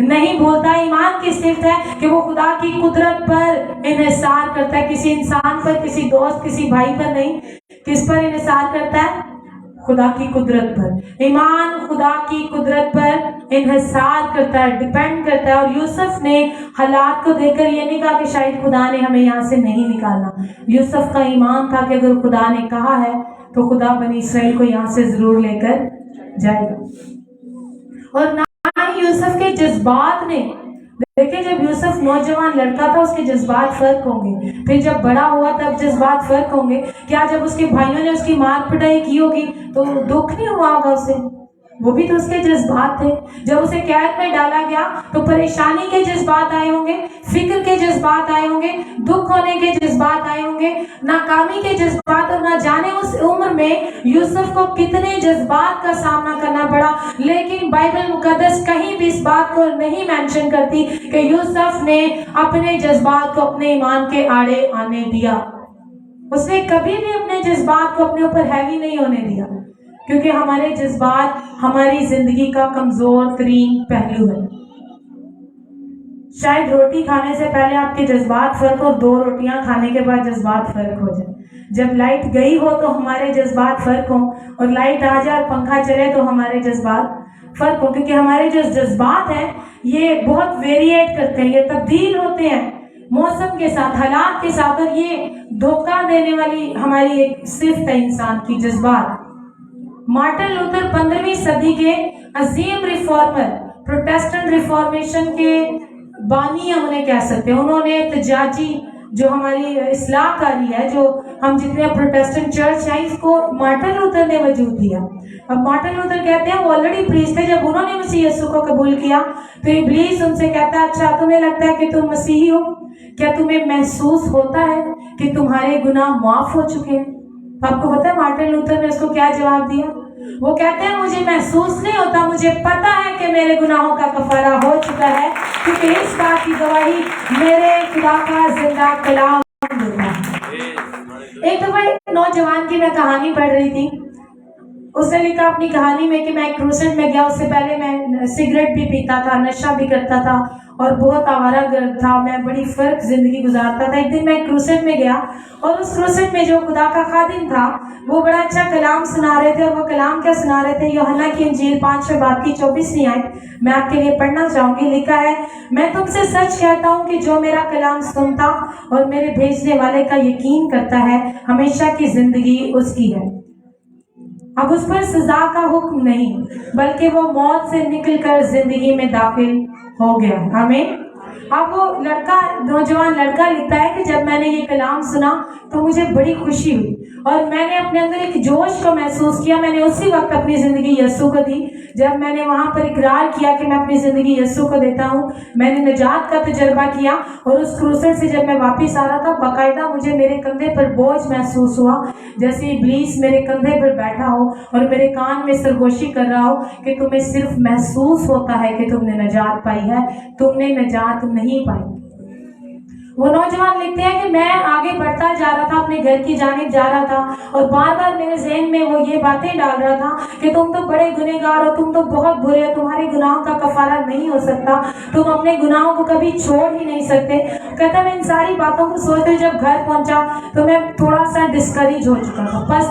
नहीं भूलता। ईमान की सिफ्त है कि वो खुदा की कुदरत पर इन्हिसार करता है। किसी इंसान पर, किसी दोस्त, किसी भाई पर नहीं, किस पर इन्हिसार करता है? खुदा की कुदरत पर। ईमान खुदा की कुदरत पर इन्हिसार करता है, डिपेंड करता है। और यूसुफ ने हालात को देखकर ये नहीं कहा कि शायद खुदा ने हमें यहाँ से नहीं निकालना। यूसुफ का ईमान था कि अगर खुदा ने कहा है तो खुदा बनी इसराइल को यहाँ से जरूर लेकर जाएगा। और ना ही यूसुफ के जज्बात ने, देखिए जब यूसुफ नौजवान लड़का था उसके जज्बात फर्क होंगे, फिर जब बड़ा हुआ तब जज्बात फर्क होंगे। क्या जब उसके भाइयों ने उसकी मार पिटाई की होगी तो दुख नहीं हुआ होगा उसे? वो भी तो उसके जज्बात थे। जब उसे कैद में डाला गया तो परेशानी के जज्बात आए होंगे, फिक्र के जज्बात आए होंगे, दुख होने के जज्बात आए होंगे, नाकामी के जज्बात, और ना जाने उस उम्र میں یوسف کو کتنے جذبات کا سامنا کرنا پڑا، لیکن بائبل مقدس کہیں بھی اس بات کو نہیں مینشن کرتی کہ یوسف نے اپنے جذبات کو اپنے ایمان کے آڑے آنے دیا۔ اس نے کبھی بھی اپنے جذبات کو اپنے اوپر ہیوی نہیں ہونے دیا، کیونکہ ہمارے جذبات ہماری زندگی کا کمزور ترین پہلو ہے۔ شاید روٹی کھانے سے پہلے آپ کے جذبات فرق اور 2 روٹیاں کھانے کے بعد جذبات فرق ہو جائے۔ جب لائٹ گئی ہو تو ہمارے جذبات فرق ہوں، اور لائٹ آ جائے اور پنکھا چلے تو ہمارے جذبات فرق ہوں، کیونکہ ہمارے جو جذبات ہیں یہ بہت ویریٹ کرتے ہیں، یہ تبدیل ہوتے ہیں موسم کے ساتھ، حالات کے ساتھ، اور یہ دھوکہ دینے والی ہماری ایک صفت ہے انسان کی، جذبات۔ مارٹن لوتھر 15ویں صدی کے عظیم ریفارمر، پروٹیسٹنٹ ریفارمیشن کے بانی ہم انہیں کہہ سکتے ہیں۔ انہوں نے احتجاجی جو ہماری اصلاح کاری ہے، جو ہم جتنے پروٹیسٹنٹ چرچ ہیں، اس کو مارٹن لوتھر نے وجود دیا۔ اب مارٹن لوتھر کہتے ہیں وہ آلریڈی پریسٹ تھے، جب انہوں نے مسیح یسوع کو قبول کیا تو ابلیس ان سے کہتا ہے اچھا تمہیں لگتا ہے کہ تم مسیحی ہو، کیا تمہیں محسوس ہوتا ہے کہ تمہارے گناہ معاف ہو چکے ہیں؟ آپ کو پتا ہے مارٹن لوتھر نے اس کو کیا جواب دیا؟ وہ کہتے ہیں مجھے محسوس نہیں ہوتا، مجھے پتا ہے کہ میرے گناہوں کا کفارہ ہو چکا ہے، کیونکہ اس بات کی گواہی میرے خدا کا زندہ کلام دیتا ہے۔ ایک دفعہ نوجوان کی میں کہانی پڑھ رہی تھی، اس نے لکھا اپنی کہانی میں کہ میں ایک کروسٹ میں گیا، اس سے پہلے میں سگریٹ بھی پیتا تھا، نشہ بھی کرتا تھا اور بہت آوارہ گرد تھا، میں بڑی فرق زندگی گزارتا تھا۔ ایک دن میں ایک کروسٹ میں گیا اور اس کروسٹ میں جو خدا کا خادم تھا وہ بڑا اچھا کلام سنا رہے تھے، اور وہ کلام کیا سنا رہے تھے؟ یوحنا کی انجیل 5 باب کی 24 آیت میں آپ کے لیے پڑھنا چاہوں گی۔ لکھا ہے میں تم سے سچ کہتا ہوں کہ جو میرا کلام سنتا اور میرے بھیجنے والے کا یقین کرتا ہے ہمیشہ کی زندگی اس کی ہے۔ اب اس پر سزا کا حکم نہیں بلکہ وہ موت سے نکل کر زندگی میں داخل ہو گیا۔ آمین۔ اب وہ نوجوان لڑکا لکھتا ہے کہ جب میں نے یہ کلام سنا تو مجھے بڑی خوشی ہوئی اور میں نے اپنے اندر ایک جوش کو محسوس کیا۔ میں نے اسی وقت اپنی زندگی یسوع کو دی جب میں نے وہاں پر اقرار کیا کہ میں اپنی زندگی یسوع کو دیتا ہوں۔ میں نے نجات کا تجربہ کیا اور اس کروسٹ سے جب میں واپس آ رہا تھا باقاعدہ مجھے میرے کندھے پر بوجھ محسوس ہوا، جیسے ابلیس میرے کندھے پر بیٹھا ہو اور میرے کان میں سرگوشی کر رہا ہو کہ تمہیں صرف محسوس ہوتا ہے کہ تم نے نجات پائی ہے، تم نے نجات نہیں پائی۔ وہ نوجوان لکھتے ہیں کہ میں آگے بڑھتا جا رہا تھا، اپنے گھر کی جانب جا رہا تھا اور بار بار میرے ذہن میں وہ یہ باتیں ڈال رہا تھا کہ تم تو بڑے گنہگار ہو، تم تو بہت برے ہو، تمہارے گناہوں کا کفارہ نہیں ہو سکتا، تم اپنے گناہوں کو کبھی چھوڑ ہی نہیں سکتے۔ کہتا میں ان ساری باتوں کو سوچتے جب گھر پہنچا تو میں تھوڑا سا ڈسکریج ہو چکا تھا، بس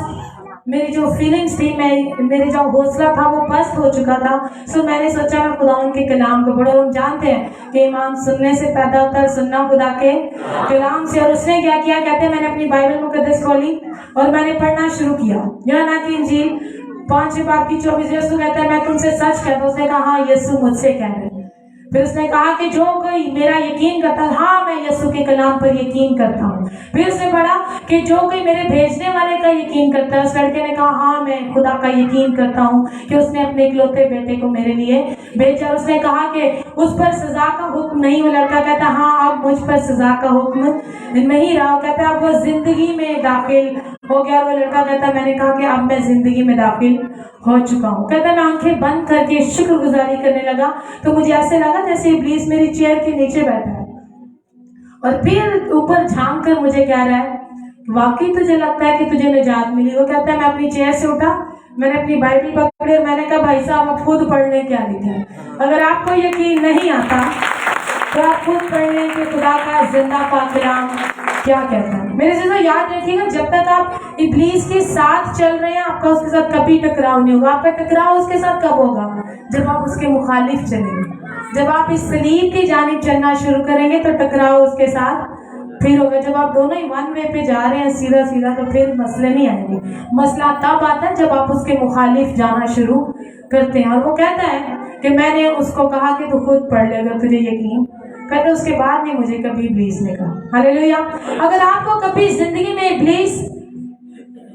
میری جو فیلنگز تھی، میرے جو حوصلہ تھا وہ پست ہو چکا تھا۔ سو میں نے سوچا میں خدا ان کے کلام کو پڑھوں۔ ہم جانتے ہیں کہ ایمان سننے سے پیدا ہوتا ہے، سننا خدا کے کلام سے۔ اور اس نے کیا کیا؟ کہتے ہیں میں نے اپنی بائبل مقدس کھولی اور میں نے پڑھنا شروع کیا۔ یوحنا کی انجیل 5 باب کی 24 یسوع کہتا ہے میں تم سے سچ کہتا ہوں۔ اس نے کہا ہاں یسوع مجھ سے کہہ رہے ہیں۔ پھر اس نے کہا کہ جو کوئی میرا یقین کرتا ہے، ہاں میں یسوع کے کلام پر یقین کرتا ہوں۔ پھر اس نے پڑھا کہ جو کوئی میرے بھیجنے والے کا یقین کرتا ہے۔ اس لڑکے نے کہا ہاں میں خدا کا یقین کرتا ہوں کہ اس نے اپنے اکلوتے بیٹے کو میرے لیے بھیجا۔ اس نے کہا کہ اس پر سزا کا حکم نہیں۔ وہ لڑکا کہتا ہاں اب مجھ پر سزا کا حکم نہیں رہا۔ کہتا اب وہ زندگی میں داخل ہو گیا۔ وہ لڑکا کہتا میں نے کہا کہ اب میں زندگی میں داخل ہو چکا ہوں۔ کہتا میں آنکھیں بند کر کے شکر گزاری کرنے لگا تو مجھے ایسے لگا جیسے ابلیس میری چیئر کے نیچے بیٹھا ہے، اور پھر اوپر جھانک کر مجھے کہہ رہا ہے واقعی تجھے لگتا ہے کہ تجھے نجات ملی؟ وہ کہتا ہے میں اپنی چیئر سے اٹھا، میں نے اپنی بائبل پکڑی اور میں نے کہا بھائی صاحب آپ خود پڑھ لیں کیا لکھا ہے۔ اگر آپ کو یقین نہیں آتا تو آپ خود پڑھ لیں کہ خدا کا زندہ پاک کلام کیا کہتا ہے۔ میرے سے یاد رکھیے گا جب تک آپ ابلیس کے ساتھ چل رہے ہیں آپ کا اس کے ساتھ کبھی ٹکراؤ نہیں ہوگا۔ آپ کا ٹکراؤ اس کے ساتھ کب ہوگا؟ جب آپ اس کے مخالف چلیں گے۔ جب آپ اس صلیب کی جانب چلنا شروع کریں گے تو ٹکراؤ اس کے ساتھ پھر ہوگا۔ جب آپ دونوں ہی ون وے پہ جا رہے ہیں سیدھا سیدھا تو پھر مسئلے نہیں آئیں گے۔ مسئلہ تب آتا ہے جب آپ اس کے مخالف جانا شروع کرتے ہیں۔ اور وہ کہتا ہے کہ میں نے اس کو کہا کہ تو خود پڑھ لے اگر تجھے یقین۔ کہتے اس کے بعد نہیں مجھے کبھی ابلیس نے کہا۔ ہاللیلویا۔ اگر آپ کو کبھی زندگی میں ابلیس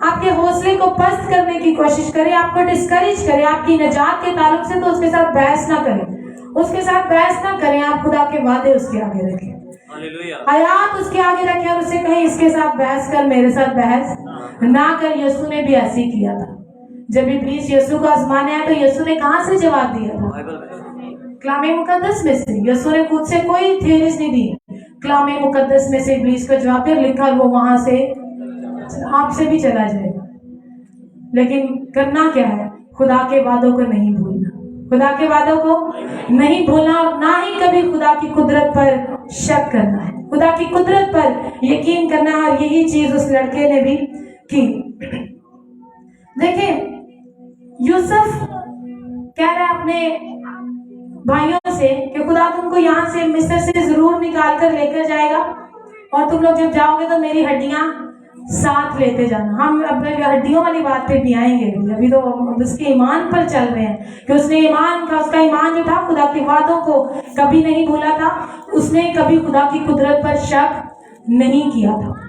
آپ کے حوصلے کو پست کرنے کی کوشش کرے، آپ کو ڈسکریج کرے آپ کی نجات کے تعلق سے، تو اس کے ساتھ بحث نہ کریں، اس کے ساتھ بحث نہ کریں۔ آپ خدا کے وعدے اس کے آگے رکھیں، آیات اس کے آگے رکھیں اور اسے کہیں اس کے ساتھ بحث کر، میرے ساتھ بحث ना कर। यीशु ने भी ऐसे ही किया था। जब इब्लीस यीशु को आजमाने आया तो यीशु ने कहां से जवाब दिया था? कलाम मुकद्दस में से। यीशु ने खुद से कोई थ्योरीज नहीं दी, कलाम मुकद्दस में से इब्लीस को जवाब दिया, लिखा वो वहां से आपसे भी चला जाएगा। लेकिन करना क्या है? खुदा के वादों को नहीं भूलना, खुदा के वादों को नहीं भूलना, ना ही कभी खुदा की कुदरत पर शक करना है, खुदा की कुदरत पर यकीन करना। और यही चीज उस लड़के ने भी की। देखिए यूसुफ कह रहा है अपने भाइयों से कि खुदा तुमको यहाँ से मिस्र से जरूर निकाल कर लेकर जाएगा, और तुम लोग जब जाओगे तो मेरी हड्डियां साथ लेते जाना। हम अपने हड्डियों वाली बात पे भी आएंगे, अभी तो उसके ईमान पर चल रहे हैं कि उसने उसका ईमान जो था खुदा के वादों को कभी नहीं भूला था, उसने कभी खुदा की कुदरत पर शक नहीं किया था।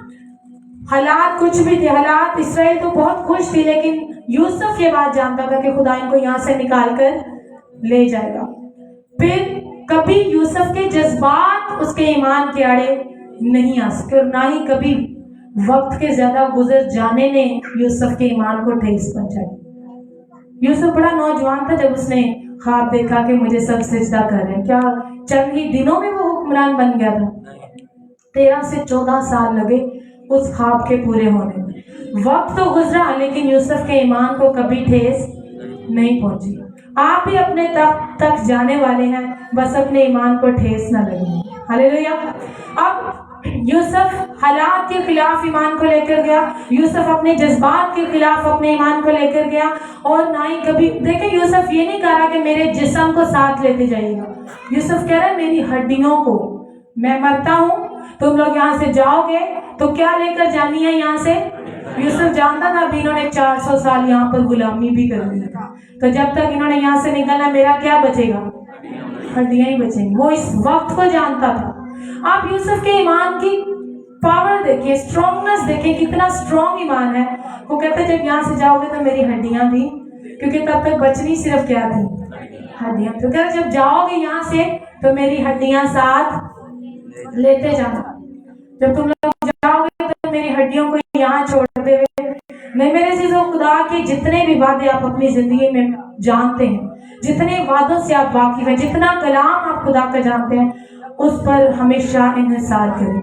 हालात कुछ भी थे, हालात इसराइल तो बहुत खुश थी, लेकिन यूसुफ ये बात जानता था कि खुदा इनको यहाँ से निकाल कर ले जाएगा। फिर कभी यूसुफ के जज्बात उसके ईमान के आड़े नहीं आ सके, और ना ही कभी वक्त के ज्यादा गुजर जाने ने यूसुफ के ईमान को ठेस पहुंचाई। यूसुफ बड़ा नौजवान था जब उसने ख्वाब देखा कि मुझे सब सिजदा कर रहे हैं। क्या चंद ही दिनों में वो हुक्मरान बन गया था? 13 से 14 साल लगे उस ख्वाब के पूरे होने में। वक्त तो गुजरा, लेकिन यूसुफ के ईमान को कभी ठेस नहीं पहुंची। आप भी अपने तक जाने वाले हैं, बस अपने ईमान को ठेस न लगे। हालेलुया। अब यूसुफ हालात के खिलाफ ईमान को लेकर गया, यूसुफ अपने जज्बात के खिलाफ अपने ईमान को लेकर गया, और ना ही कभी देखिए यूसुफ ये नहीं कह रहा कि मेरे जिस्म को साथ लेते जाइएगा। यूसुफ कह रहा है मेरी हड्डियों को, मैं मरता हूं, तुम लोग यहाँ से जाओगे तो क्या लेकर जानी है यहाँ से? यूसुफ जानता था अभी इन्होंने 400 साल यहाँ पर गुलामी भी कर ली, तो जब तक इन्होंने यहाँ से निकलना मेरा क्या बचेगा? हड्डियां ही बचेंगी। वो इस वक्त को जानता था। आप यूसुफ के ईमान की पावर देखिए, स्ट्रॉन्गनेस देखिए, कितना स्ट्रॉन्ग ईमान है। वो कहते जब यहाँ से जाओगे तो मेरी हड्डियां भी, क्योंकि तब तक बचनी सिर्फ क्या थी? हड्डियां। तो कहते जब जाओगे यहाँ से तो मेरी हड्डियां साथ लेते जाना। जब तुम लोग जाओगे तो मेरी हड्डियों को यहाँ छोड़ते हुए नहीं। मेरे चीजों खुदा के जितने भी वादे आप अपनी जिंदगी में जानते हैं, जितने वादों से आप वाकिफ हैं, जितना कलाम आप खुदा का जानते हैं, उस पर हमेशा इन्हिसार करें।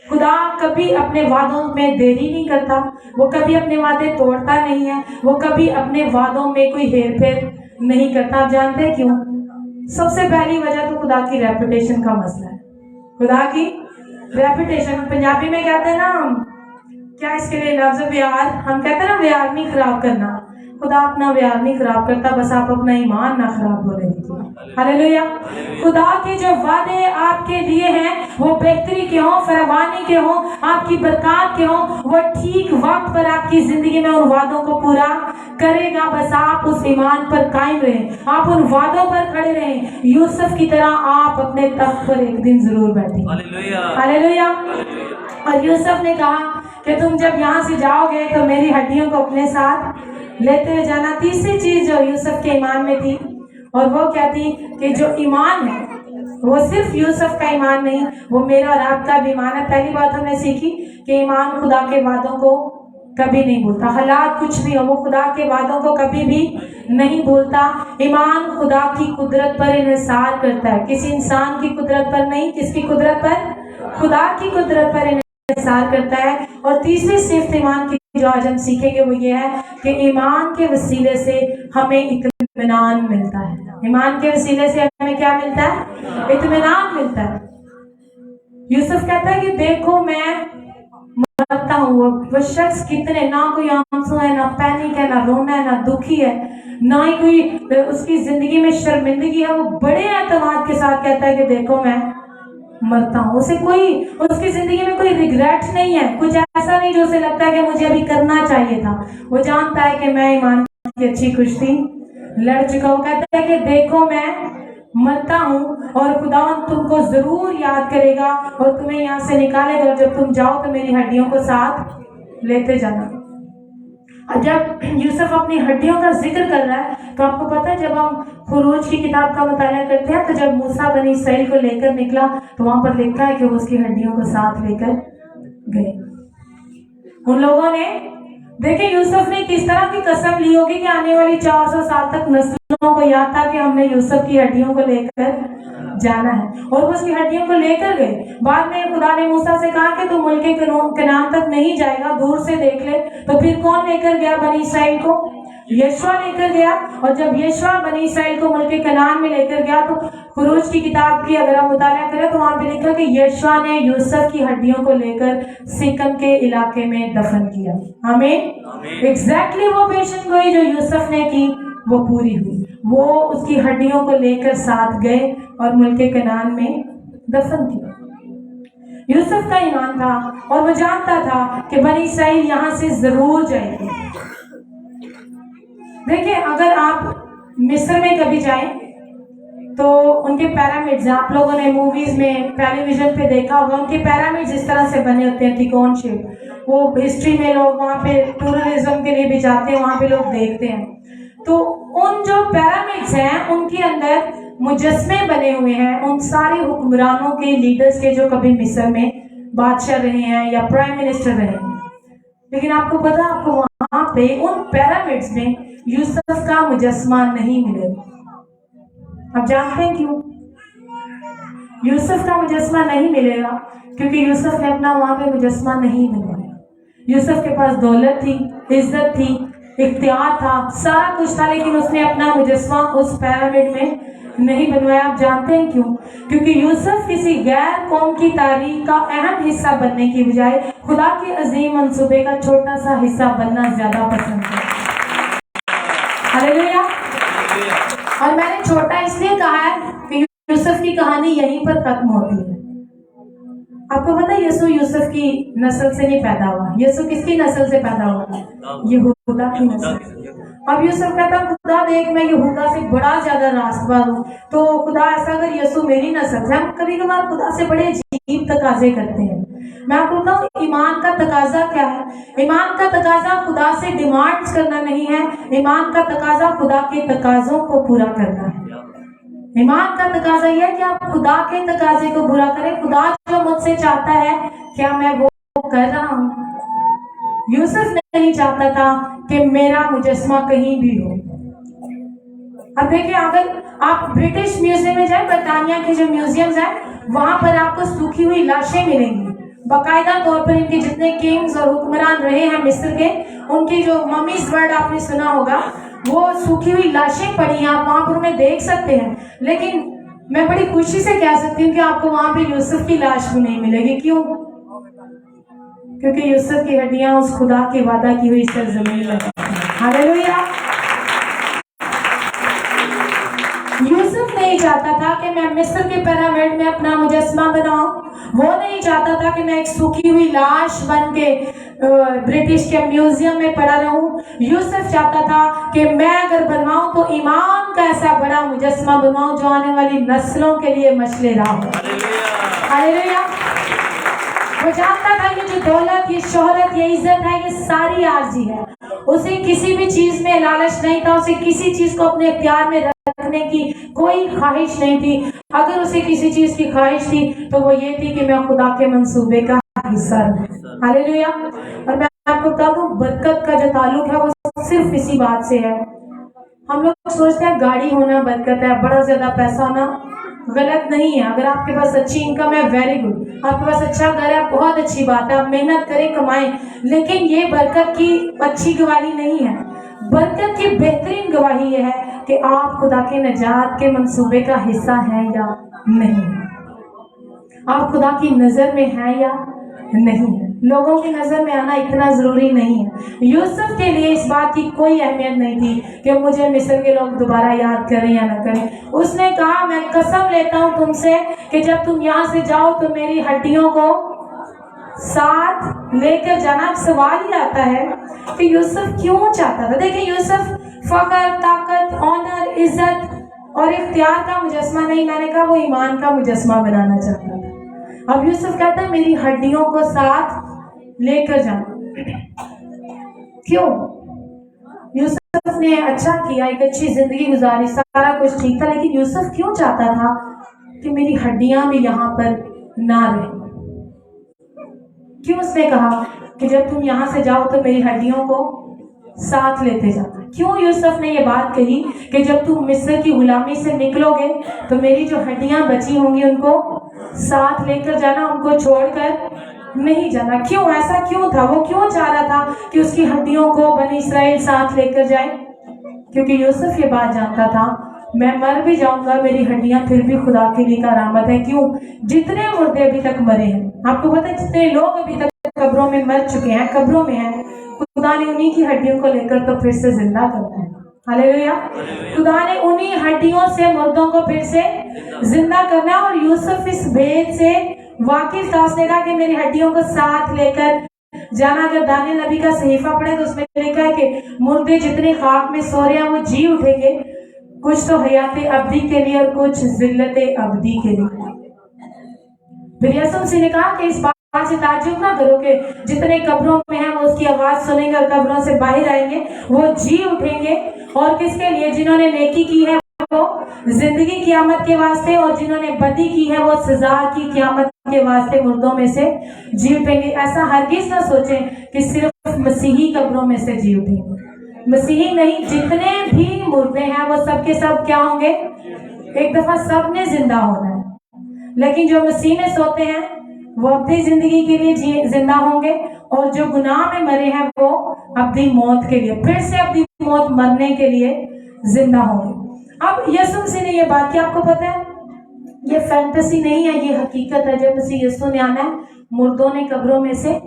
खुदा कभी अपने वादों में देरी नहीं करता, वो कभी अपने वादे तोड़ता नहीं है, वो कभी अपने वादों में कोई हेर फेर नहीं करता। आप जानते हैं क्यों? सबसे पहली वजह तो खुदा की रेपुटेशन का मसला है। खुदा की रेपुटेशन, पंजाबी में कहते हैं ना, क्या इसके लिए लफ्ज व्यार, हम कहते हैं ना व्यार नहीं खराब करना। खुदा अपना व्यार नहीं खराब करता, बस आप अपना ईमान ना खराब होने दीजिए। हालेलुया। खुदा के जो वादे आपके लिए हैं वो बेहतरी के हों, फरावानी के हों, आपकी बरकत के हों, वो ठीक वक्त पर आपकी जिंदगी में उन वादों को पूरा करेगा। बस आप उस ईमान पर कायम रहें, आप उन वादों पर खड़े रहें। यूसुफ की तरह आप अपने तख्त पर एक दिन जरूर बैठेंगे। हालेलुया। और यूसुफ ने कहा कि तुम जब यहाँ से जाओगे तो मेरी हड्डियों को अपने साथ लेते हुए जाना। तीसरी चीज जो यूसुफ के ईमान में थी, और वो क्या थी कि जो ईमान है वो सिर्फ यूसुफ का ईमान नहीं, वो मेरा और आपका भी ईमान है। पहली बात हमने सीखी कि ईमान खुदा के वादों को कभी नहीं भूलता। हालात कुछ भी हो, वो खुदा के वादों को कभी भी नहीं भूलता। ईमान खुदा की कुदरत पर इन्हिसार करता है, किसी इंसान की कुदरत पर नहीं। किसकी कुदरत पर? खुदा की कुदरत पर इन्हिसार करता है। और तीसरी सिफ्त ईमान की जो आज हम सीखेंगे वो ये है कि ईमान के वसीले से हमें इत्मीनान मिलता है। ईमान के वसीले से हमें क्या मिलता है? इत्मीनान मिलता है। यूसुफ कहता है कि देखो मैं मरता हूँ। वो शख्स कितने, ना कोई आंसू है, ना पैनिक है, ना रोना है, ना दुखी है, ना ही कोई उसकी जिंदगी में शर्मिंदगी है। वो बड़े एतमाद के साथ कहता है कि देखो मैं मरता हूँ। उसे कोई, उसकी जिंदगी में कोई रिग्रेट नहीं है, कुछ ऐसा नहीं जो उसे लगता है कि मुझे अभी करना चाहिए था। वो जानता है कि मैं ईमान की अच्छी कुश्ती लड़ चुका हूँ। कहता है कि देखो मैं मरता हूँ और खुदा तुमको जरूर याद करेगा और तुम्हें यहाँ से निकालेगा। जब तुम जाओ तो मेरी हड्डियों को साथ लेते जाना। और जब यूसुफ अपनी हड्डियों का जिक्र कर रहा है तो आपको पता है, जब हम खुरूज की किताब का मुताला करते हैं तो जब मूसा बनी इसराइल को लेकर निकला तो वहां पर लिखा है कि वो उसकी हड्डियों को साथ लेकर गए। उन लोगों ने دیکھیں یوسف نے کس طرح کی قسم لی ہوگی کہ آنے والی 400 سال تک نسلوں کو یاد تھا کہ ہم نے یوسف کی ہڈیوں کو لے کر جانا ہے، اور وہ اس کی ہڈیوں کو لے کر گئے۔ بعد میں خدا نے موسیٰ سے کہا کہ تو ملک کنعان تک نہیں جائے گا، دور سے دیکھ لے۔ تو پھر کون لے کر گیا بنی اسرائیل کو؟ یشوع لے کر گیا، اور جب یشوع بنی اسرائیل کو ملک کنعان میں لے کر گیا تو خروج کی کتاب کی اگر ہم مطالعہ کریں تو وہاں پہ لکھا کہ یشوع نے یوسف کی ہڈیوں کو لے کر سکم کے علاقے میں دفن کیا۔ آمین۔ ایگزیکٹلی وہ پیشن گوئی جو یوسف نے کی وہ پوری ہوئی، وہ اس کی ہڈیوں کو لے کر ساتھ گئے اور ملک کنعان میں دفن کیا۔ یوسف کا ایمان تھا اور وہ جانتا تھا کہ بنی اسرائیل یہاں سے ضرور جائے گی۔ دیکھیں اگر آپ مصر میں کبھی جائیں تو ان کے پیرامڈز، آپ لوگوں نے موویز میں ٹیلی ویژن پہ دیکھا ہوگا، ان کے پیرامڈز اس طرح سے بنے ہوتے ہیں تریکون شیپ۔ وہ ہسٹری میں لوگ وہاں پہ ٹورزم کے لیے بھی جاتے ہیں، وہاں پہ لوگ دیکھتے ہیں۔ تو ان جو پیرامڈز ہیں ان کے اندر مجسمے بنے ہوئے ہیں ان سارے حکمرانوں کے، لیڈرز کے جو کبھی مصر میں بادشاہ رہے ہیں یا پرائم منسٹر رہے ہیں۔ لیکن آپ کو پتا، آپ کو وہاں پہ ان پیرامڈز میں یوسف کا مجسمہ نہیں ملے گا۔ آپ جانتے ہیں کیوں؟ یوسف کا مجسمہ نہیں ملے گا کیونکہ یوسف نے اپنا وہاں پہ مجسمہ نہیں بنایا۔ یوسف کے پاس دولت تھی، عزت تھی، اختیار تھا، سارا کچھ تھا، لیکن اس نے اپنا مجسمہ اس پیرامڈ میں نہیں بنوایا۔ آپ جانتے ہیں کیوں؟ کیونکہ یوسف کسی غیر قوم کی تاریخ کا اہم حصہ بننے کی بجائے خدا کے عظیم منصوبے کا چھوٹا سا حصہ بننا زیادہ پسند ہے۔ ہاللیلویا۔ اور میں نے چھوٹا اس لیے کہا ہے کہ یوسف کی کہانی یہیں پر ختم ہوتی ہے۔ آپ کو پتا یسوع یوسف کی نسل سے نہیں پیدا ہوا، یسوع کس کی نسل سے پیدا ہوا؟ یہودا کی نسل۔ اب یوسف کہتا خدا دیکھ میں یہودا سے بڑا زیادہ راستہ ہوں، تو خدا ایسا اگر یسوع میری نسل سے، ہم کبھی کبھار خدا سے بڑے عجیب تقاضے کرتے ہیں۔ میں آپ کو بتاؤں ایمان کا تقاضا کیا ہے؟ ایمان کا تقاضا خدا سے ڈیمانڈز کرنا نہیں ہے، ایمان کا تقاضا خدا کے تقاضوں کو پورا کرنا ہے۔ ایمان کا تقاضا یہ ہے کہ آپ خدا کے تقاضے کو پورا کریں۔ خدا جو مجھ سے چاہتا ہے کیا میں وہ کر رہا ہوں؟ یوسف نہیں چاہتا تھا کہ میرا مجسمہ کہیں بھی ہو۔ اب دیکھیں اگر آپ برٹش میوزیم میں جائیں، برطانیہ کے جو میوزیمز ہیں وہاں پر آپ کو سوکھی ہوئی لاشیں ملیں گی، باقاعدہ طور پر ان کے جتنے کنگز اور حکمران رہے ہیں مصر کے، ان کی جو ممیز ورڈ آپ نے سنا ہوگا، وہ سوکھی ہوئی لاشیں پڑی ہیں، آپ وہاں پر انہیں دیکھ سکتے ہیں۔ لیکن میں بڑی خوشی سے کہہ سکتی ہوں کہ آپ کو وہاں پہ یوسف کی لاش بھی نہیں ملے گی۔ کیوں؟ کیونکہ یوسف کی ہڈیاں اس خدا کی وعدہ کی ہوئی سرزمین میں۔ ہاللیلویا۔ یوسف نہیں چاہتا تھا کہ میں مصر کے پیرامڈ میں اپنا مجسمہ بناؤں، وہ نہیں چاہتا تھا کہ میں ایک سوکھی ہوئی لاش بن کے برٹش کے میوزیم میں پڑا رہوں۔ یوسف چاہتا تھا کہ میں اگر بنواؤں تو ایمان کا ایسا بڑا مجسمہ بنواؤں جو آنے والی نسلوں کے لیے مشعل راہ ہو۔ ہاللیلویا۔ وہ جانتا تھا یہ جو دولت، یہ شہرت، یہ عزت ہے، یہ ساری عارضی ہے۔ اسے کسی بھی چیز میں لالچ نہیں تھا، اسے کسی چیز کو اپنے اختیار میں رکھنے کی کوئی خواہش نہیں تھی۔ اگر اسے کسی چیز کی خواہش تھی تو وہ یہ تھی کہ میں خدا کے منصوبے کا حصہ رہوں۔ ہاللیلویا۔ اور میں آپ کو بتا دوں برکت کا جو تعلق ہے وہ صرف اسی بات سے ہے۔ ہم لوگ سوچتے ہیں گاڑی ہونا برکت ہے، بڑا زیادہ پیسہ ہونا غلط نہیں ہے۔ اگر آپ کے پاس اچھی انکم ہے ویری گڈ، آپ کے پاس اچھا گھر ہے بہت اچھی بات ہے، آپ محنت کریں کمائیں، لیکن یہ برکت کی اچھی گواہی نہیں ہے۔ برکت کی بہترین گواہی یہ ہے کہ آپ خدا کے نجات کے منصوبے کا حصہ ہیں یا نہیں، آپ خدا کی نظر میں ہیں یا نہیں ہے۔ لوگوں کی نظر میں آنا اتنا ضروری نہیں ہے۔ یوسف کے لیے اس بات کی کوئی اہمیت نہیں تھی کہ مجھے مصر کے لوگ دوبارہ یاد کریں یا نہ کریں۔ اس نے کہا میں قسم لیتا ہوں تم سے کہ جب تم یہاں سے جاؤ تو میری ہڈیوں کو ساتھ لے کر جانا۔ اب سوال ہی آتا ہے کہ یوسف کیوں چاہتا تھا؟ دیکھیں یوسف فخر، طاقت، آنر، عزت اور اختیار کا مجسمہ نہیں، میں نے کہا وہ ایمان کا مجسمہ بنانا چاہتا تھا۔ اب یوسف کہتا ہے میری ہڈیوں کو ساتھ لے کر جانا۔ کیوں؟ یوسف نے اچھا کیا، ایک اچھی زندگی گزاری، سارا کچھ ٹھیک تھا، لیکن یوسف کیوں چاہتا تھا کہ میری ہڈیاں بھی یہاں پر نہ رہیں؟ کیوں اس نے کہا कि जब तुम यहाँ से जाओ तो मेरी हड्डियों को साथ लेते जाना। क्यों यूसुफ ने ये बात कही कि जब तुम मिस्र की गुलामी से निकलोगे तो मेरी जो हड्डियां बची होंगी उनको साथ लेकर जाना, उनको छोड़कर नहीं जाना। क्यों, ऐसा क्यों था? वो क्यों चाह रहा था कि उसकी हड्डियों को बनी इस्राएल साथ लेकर जाए? क्योंकि यूसुफ ये बात जानता था, मैं मर भी जाऊंगा, मेरी हड्डियां फिर भी खुदा के लिए करामत है। क्यों? जितने मुर्दे अभी तक मरे हैं, आपको पता है जितने लोग अभी तक कब्रों में मर चुके हैं, कब्रों में हैं, खुदा ने उन्हीं की हड्डियों को लेकर तो फिर से जिंदा करना है। हालेलुया। खुदा ने उन्हीं हड्डियों से मुर्दों को फिर से जिंदा करना। और यूसुफ इस भेद से वाकिफ था। उसने कहा कि मेरी हड्डियों को साथ लेकर जाना। अगर दानियल नबी का सहीफा पढ़े तो उसमें लिखा है कि मुर्दे जितने खाक में सो रहे हैं वो जी उठेंगे, कुछ तो हयाते अब्दी के लिए और कुछ जिल्लते अब्दी के लिए। फिर यसुम से ने कहा कि इस बात से ताज्जुब ना करो कि जितने कब्रों में हैं वो उसकी आवाज सुनेंगे और कब्रों से बाहर आएंगे, वो जी उठेंगे। और किसके लिए? जिन्होंने नेकी की है वो जिंदगी कियामत के वास्ते, और जिन्होंने बदी की है वो सजा की कियामत के वास्ते मुर्दों में से जी उठेंगे। ऐसा हरगिज ना सोचें कि सिर्फ मसीही कब्रों में से जी उठेंगे। मसीही नहीं, जितने भी मुर्दे हैं वो सब के सब क्या होंगे? एक दफा सब ने जिंदा होना है। लेकिन जो मसीह में सोते हैं वो अपनी जिंदगी के लिए जिंदा होंगे, और जो गुनाह में मरे हैं वो अपनी मौत के लिए, फिर से अपनी मौत मरने के लिए जिंदा होंगे। अब यसुम से ने ये बात की, आपको पता है ये फैंटेसी नहीं है, ये हकीकत है। जब मसीह यीशु ने आना है, मुर्दों ने कब्रों में से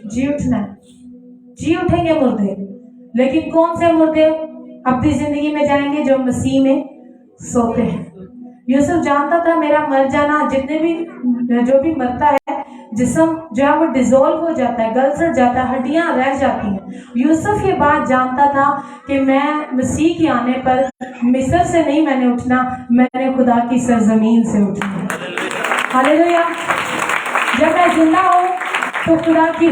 जी उठना है, जी उठेंगे मुर्दे। लेकिन कौन से मुर्दे अपनी जिंदगी में जाएंगे? जो मसीह में सोते हैं। यूसुफ जानता था मेरा मर जाना, जितने भी जो भी मरता है जिस्म जो है वो डिजोल्व हो जाता है, गल सड़ जाता है, हड्डियां रह जाती हैं। यूसुफ ये बात जानता था कि मैं मसीह के आने पर मिस्र से नहीं मैंने उठना, मैंने खुदा की सरजमीन से उठना। हालेलुया। जब मैं जिंदा हूँ तो खुदा की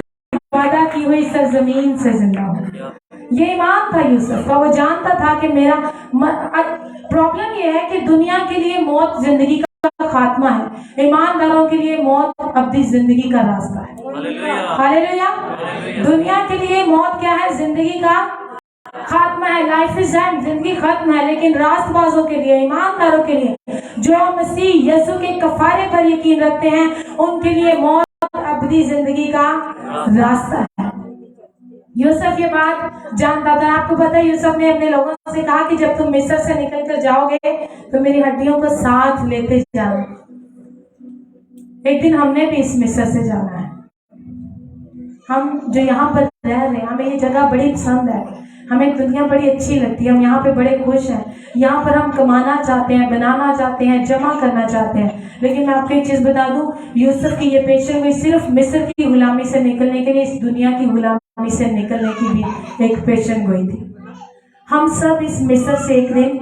वादा की हुई सरजमीन से जिंदा हूँ। ये ईमान था यूसुफ का। वो जानता था कि मेरा प्रॉब्लम ये है कि दुनिया के लिए मौत जिंदगी का खात्मा है, ईमानदारों के लिए मौत अब्दी जिंदगी का रास्ता है। हालेलुया। दुनिया के लिए मौत क्या है? जिंदगी का खात्मा है, लाइफ इज एंड, जिंदगी खत्म है। लेकिन रास्तबाजों के लिए, ईमानदारों के लिए, जो मसीह यीशु के कफारे पर यकीन रखते हैं, उनके लिए मौत अब्दी जिंदगी का रास्ता है। यूसुफ ये बात जानता था। आपको पता है यूसुफ ने अपने लोगों से कहा कि जब तुम मिस्र से निकल कर जाओगे तो मेरी हड्डियों को साथ लेते जाना। एक दिन हमने भी इस मिस्र से जाना है। हम जो यहाँ पर रह रहे हैं, हमें ये जगह बड़ी पसंद है, हमें दुनिया बड़ी अच्छी लगती है, हम यहाँ पे बड़े खुश हैं। यहाँ पर हम कमाना चाहते हैं, बनाना चाहते हैं, जमा करना चाहते हैं। लेकिन मैं आपको एक चीज बता दूं, यूसुफ की ये पेशन हुई सिर्फ मिस्र की गुलामी से निकलने के लिए, इस दुनिया की गुलामी से निकलने की भी एक पेशन हुई थी। हम सब इस मिस्र से एक दिन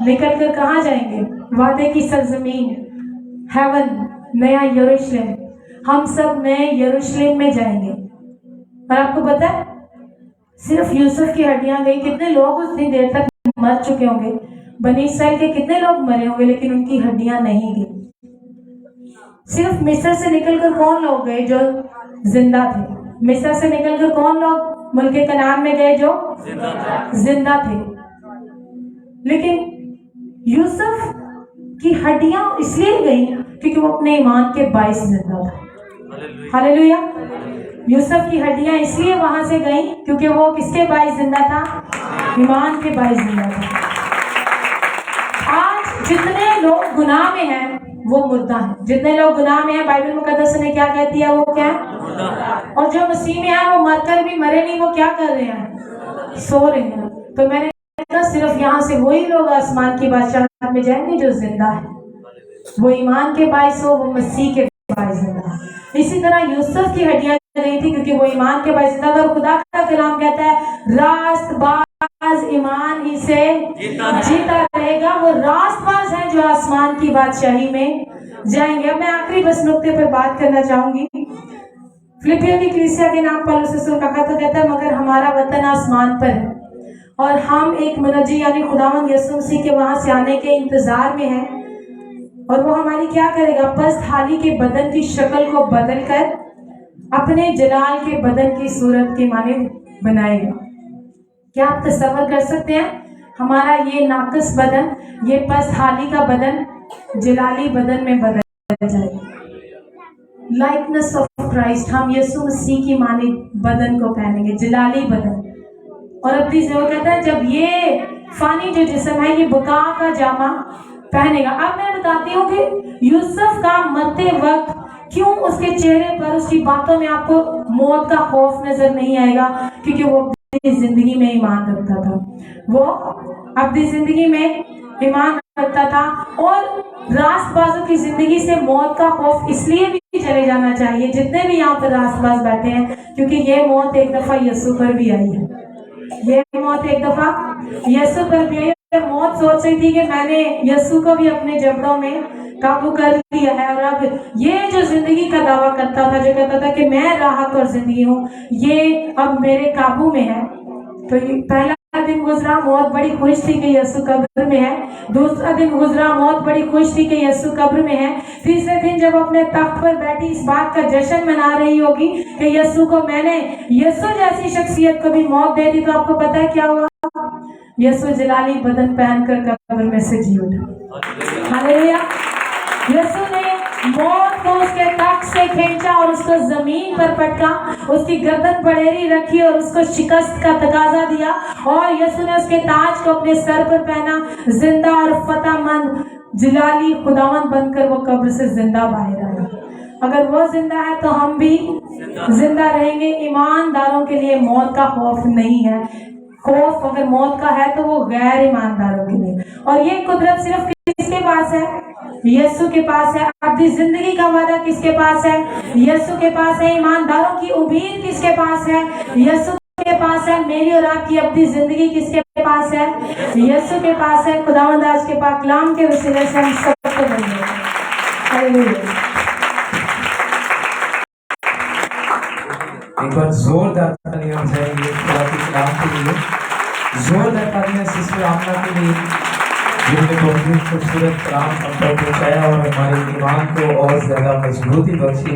निकल कर कहाँ जाएंगे? वादे की सरजमीन, हेवन, नया यरूशलेम। हम सब नए यरूशलेम में जाएंगे। और आपको पता है सिर्फ यूसुफ की हड्डियां गई, कितने लोग उतनी देर तक मर चुके होंगे? बनी इस्राइल के कितने लोग मरे होंगे, लेकिन उनकी हड्डियां नहीं गई। सिर्फ मिस्र से निकलकर कौन लोग गए जो जिंदा थे? मिस्र से निकलकर कौन लोग मुल्के कनान में गए जो जिंदा थे? लेकिन यूसुफ की हड्डियां इसलिए गई क्योंकि वो अपने ईमान के बाइस जिंदा था। हालेलुया। यूसुफ की हड्डियां इसलिए वहां से गई क्योंकि वो किसके बाइस जिंदा था? ईमान के बाइस जिंदा था। आज जितने लोग गुनाह में हैं वो मुर्दा है। जितने लोग गुनाह में हैं, बाइबल मुकद्दस ने क्या कहती है? वो क्या है? और जो मसीह में है वो मरकर भी मरे नहीं, वो क्या कर रहे हैं? सो रहे हैं। तो मैंने कहा सिर्फ यहाँ से वही लोग आसमान की बादशाह में जाएंगे जो जिंदा है, वो ईमान के बाइस हो, वो मसीह के बाइस जिंदा। इसी तरह यूसुफ की हड्डियां गई थी क्योंकि वो ईमान के बाइस जिंदा था। और खुदा का कलाम कहता है रास्तबाज ईमान ही से जीता रहेगा। वो रास्तबाज है जो आसमान की बादशाही में जाएंगे। अब मैं आखिरी बस नुक्ते पर बात करना चाहूंगी। फिलिपियों की कलीसिया के नाम पौलुस रसूल का खत कहता है, मगर हमारा वतन आसमान पर है और हम एक मुनज्जी यानी खुदावंद यीशु मसीह के वहां से आने के इंतजार में हैं। और वो हमारी क्या करेगा? पस्त हाली के बदन की शक्ल को बदल कर अपने जलाल के बदन की सूरत के मानिंद बनाएगा। क्या आप तसव्वुर कर सकते हैं हमारा ये नाक़िस बदन, ये पसहाली का बदन जलाली बदन में बदल जाए। लाइकनेस ऑफ क्राइस्ट, हम यीशु मसीह की मानिंद बदन को पहनेंगे, जलाली बदन। और अब वो कहता है जब ये फानी जो जिस्म है ये बका का जामा पहनेगा। अब मैं बताती हूँ कि यूसुफ का मरते वक्त क्यों उसके चेहरे पर, उसकी बातों में आपको मौत का खौफ नजर नहीं आएगा, क्योंकि वो अपनी जिंदगी में ईमान रखता था। वो अपनी जिंदगी में ईमान रखता था। और रास्तबाजों की जिंदगी से मौत का खौफ इसलिए भी चले जाना चाहिए, जितने भी यहाँ पर रास्तबाज बैठे हैं, क्योंकि ये मौत एक दफा यीशु पर भी आई है। ये मौत एक दफा यीशु पर भी आई। मौत सोच रही थी कि मैंने यीशु को भी अपने जबड़ों में काबू कर लिया है, और अब ये जो जिंदगी का दावा करता था, जो कहता था कि मैं राहत और जिंदगी हूँ, ये अब मेरे काबू में है। तो ये पहला दिन गुजरा, मौत बड़ी खुश थी कि यीशु कब्र में है। दूसरा दिन गुजरा, मौत बड़ी खुश थी कि यीशु कब्र में है। तीसरे दिन जब अपने तख्त पर बैठी इस बात का जश्न मना रही होगी कि यीशु को मैंने, यीशु जैसी शख्सियत को भी मौत दे दी, तो आपको पता है क्या हुआ? यीशु जलाली बदन पहनकर कब्र में से जी उठा। हालेलुया। यीशु ने मौत को उसके तख्त से खींचा और उसको जमीन पर पटका, उसकी गर्दन बड़ेरी रखी और उसको शिकस्त का तकाजा दिया, और यीशु ने उसके ताज को अपने सर पर पहना। जिंदा और फतेहमंद जलाली खुदावंद बनकर वो कब्र से जिंदा बाहर आया। अगर वो जिंदा है तो हम भी जिंदा रहेंगे। ईमानदारों के लिए मौत का खौफ नहीं है। खौफ अगर मौत का है तो वो गैर ईमानदारों के लिए। और ये कुदरत सिर्फ किसके पास है? यीशु के पास है। अपनी जिंदगी का वादा किसके पास है? यीशु के पास है। ईमानदारों की उम्मीद किसके पास है? यीशु के पास है। मेरी और आपकी अपनी जिंदगी किसके पास है? यीशु के पास है। खुदावंद आज के पाक कलाम के वसीले से हम सबको बंदे। एक बार जोरदार तालियां हो जाएंगे खुदा के कलाम के लिए, जोरदार तालियां सिस्टर आमना के लिए, जिन्होंने बहुत ही खूबसूरत कलाम हम तक पहुंचाया और हमारे ईमान को और ज्यादा मजबूती बख्शी।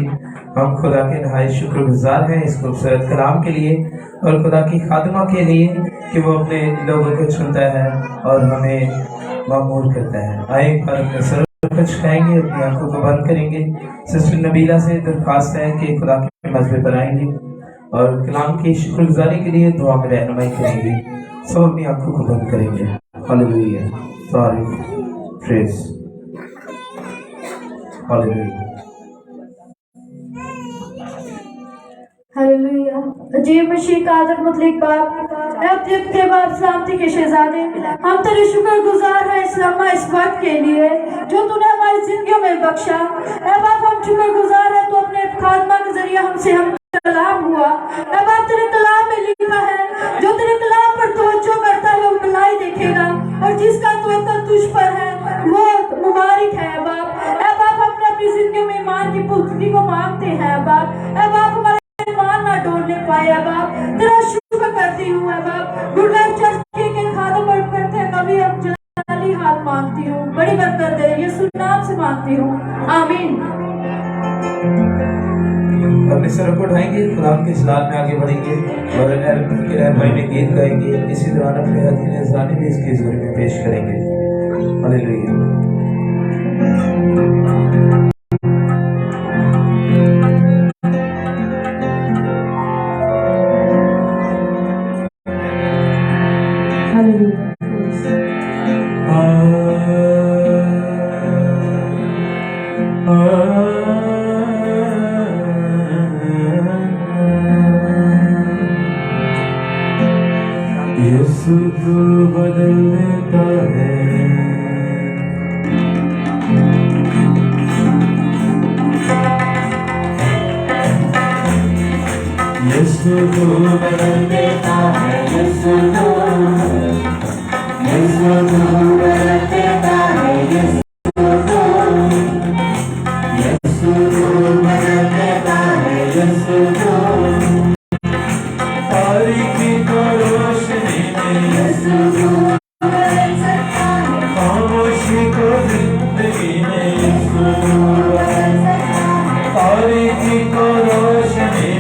हम खुदा के नहायत शुक्रगुजार हैं इस खूबसूरत कलाम के लिए और खुदा की खादमा के लिए कि वो अपने लोगों को चुनता है और हमें मामूर करता है। आए एक बार अपने सर कुछ खाएंगे, अपनी आंखों को बंद करेंगे। सिस्टर नबीला से दरख्वास्त है कि खुदा के मजबे पर आएंगे और कलाम की शुक्रगुजारी के लिए दुआ में रहनुमाई करेंगे। सब अपनी आंखों को बंद करेंगे। हालेलुया, तारीफ, प्रेज, हालेलुया। हालेलुया। अजीब मसीह का आदर मुतलिक बाप, अब के बाद सलामती के शहजादे, हम तेरे शुक्रगुजार हैं इस लम्हा इस वक्त के लिए जो तूने हमारी जिंदगियों में बख्शा। ऐ बाप हम शुक्रगुजार हैं, तो अपने खादमा के जरिए हमसे हम कलाम हुआ। ऐ बाप तेरे कलाम में लिखा है जो तेरे कलाम पर तवज्जो करता है वो भलाई देखेगा, और जिसका तवक्कुल तुझ पर है वो मुबारक है। बाप ऐ बाप हमने अपनी जिंदगी में ईमान की पुख्तगी को मांगते हैं। बाप ऐ बाप हमारे ईमान ना डोलने पाए। बाप तेरा शुक्र करती हूँ। बाप गुडलाइफ चर्च के खानों पर करते हैं कभी हम जलाली हाथ मांगती हूँ, बड़ी बरकत दे यीशु नाम से मांगती हूँ, आमीन। अपने सर को उठाएंगे, खुदा के सलात में आगे बढ़ेंगे और रहनुमाई में गीत गाएंगे। इसी दौरान अपने हदीने ज़ानी भी इसकी ज़रूर में पेश करेंगे। हालेलुया। यीशु तो बदल देता है, यीशु तो बदल देता है, यीशु तो बदल देता है, यीशु तो बदल देता है, यीशु तो तारीकी को रोशनी में, यीशु तो खामोशी को जिंदगी में, यीशु तो तारीकी को रोशनी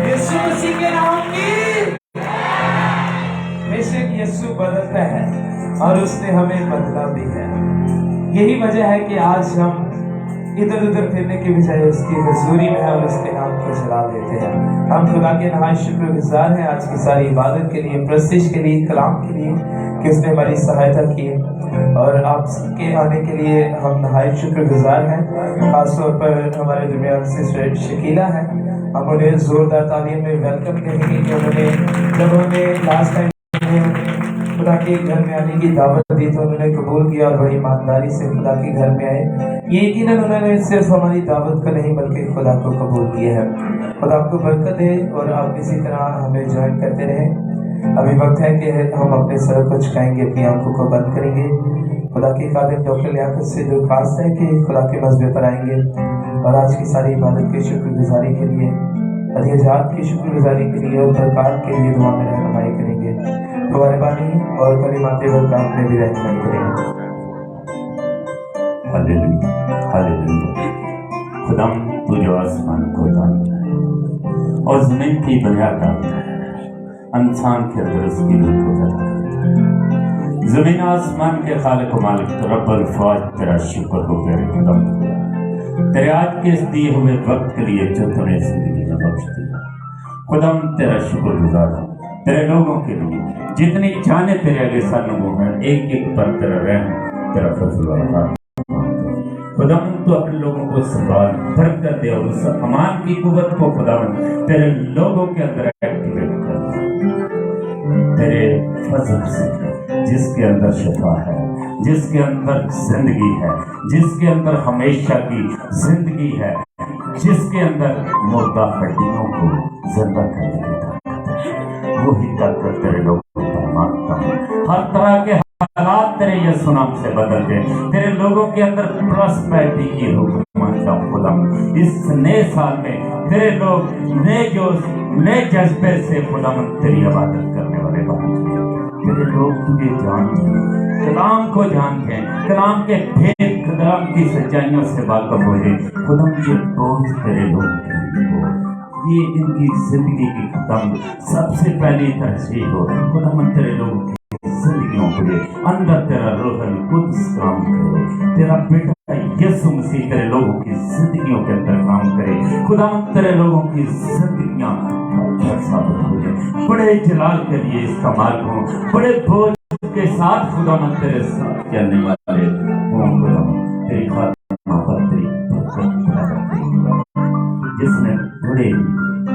यीशु मसीह के नाम की बेशक यीशु बदलता है और उसने हमें बदला भी है। यही वजह है कि आज हम इधर उधर फिरने के बजाय उसकी हजूरी में और उसके नाम को चला देते हैं। हम खुदा के नहाय शुक्रगुजार हैं आज की सारी इबादत के लिए, प्रस्तिश के लिए, कलाम के लिए कि उसने हमारी सहायता की और आपके आने के लिए हम नहाय शुक्रगुजार हैं। खासतौर पर हमारे दरमियान सिस्टर शकीला है, हम उन्हें जोरदार तालियों में वेलकम करेंगे कि उन्होंने लास्ट टाइम खुदा के घर में आने की दावत दी तो उन्होंने कबूल किया और बड़ी ईमानदारी से खुदा के घर में आए। ये यकीनन उन्होंने सिर्फ हमारी दावत को नहीं बल्कि खुदा को कबूल किया है। खुदा आपको बरकत दे और आप इसी तरह हमें ज्वाइन करते रहें। अभी वक्त है कि हम अपने सर को झुकाएंगे, अपनी आंखों को बंद करेंगे। खुदा की खातिर डॉक्टर लियाकत से दरख्वास्त है कि खुदा के मस्बे पर आएंगे और आज की सारी इबादत की शुक्रगुजारी के लिए, अधिजात की शुक्रगुजारी के लिए और बरकत के लिए दुआ में रहनुमाई करेंगे। हमारे बानी और कलिमाते बरकत में भी रहनुमाई करेंगे। Hallelujah, hallelujah. खुदाम तू जो आसमान को जानता है और जमीन की बुनियाद डालता है, इंसान के अंदर उसकी रूह को पैदा करता है। जमीन आसमान के खालिक व मालिक तो रब्बुल फौज तेरा शुक्र हो तेरे खुदाम तेरे आज के इस दिए हुए वक्त के लिए जो तूने जिंदगी में बख्श दिया। खुदाम तेरा शुक्रगुजार हूं तेरे लोगों के लिए जितनी जाने तेरे आगे सानों है, एक एक पर तेरा रहम तेरा फजल और रहमत। खुदावन तो अपने लोगों को संभाल बरकत दे और उस अमान की कुव्वत को खुदावन तेरे लोगों के अंदर एक्टिवेट कर तेरे फजल से, जिसके अंदर शिफा है, जिसके अंदर जिंदगी है, जिसके अंदर हमेशा की जिंदगी है, जिसके अंदर मुर्दा हड्डियों को जिंदा करने की ताकत है, वही ताकत तेरे लोगों पर मांगता हूँ। हर तरह के हालात तेरे यीशु नाम से बदल गए, तेरे लोगों के अंदर प्रॉस्पेरिटी की हुक्म मांगता हूँ। खुदा इस नए साल में तेरे लोग नए जोश नए जज्बे से खुदा तेरी इबादत करने वाले बन तेरे लोग तुझे जानते हैं, कलाम को जानते हैं, कलाम के भेद कलाम की सच्चाइयों से वाकिफ हो जाए। खुदा ये बोझ तेरे लोग के लिए हो, ये इनकी जिंदगी की खत्म सबसे पहली तरजीह हो। खुदा तेरे लोगों की जिंदगियों के लिए अंदर तेरा रूहुल कुद्स काम करे, तेरा बेटा यीशु मसीह तेरे लोगों की जिंदगियों के अंदर काम करे। खुदा तेरे लोगों की जिंदगियां साबित हो जाए, बड़े जलाल के लिए इस्तेमाल हो, बड़े बोझ के साथ खुदा तेरे साथ चलने वाले हों। खुदा तेरी खातिर तेरी जिसने बड़े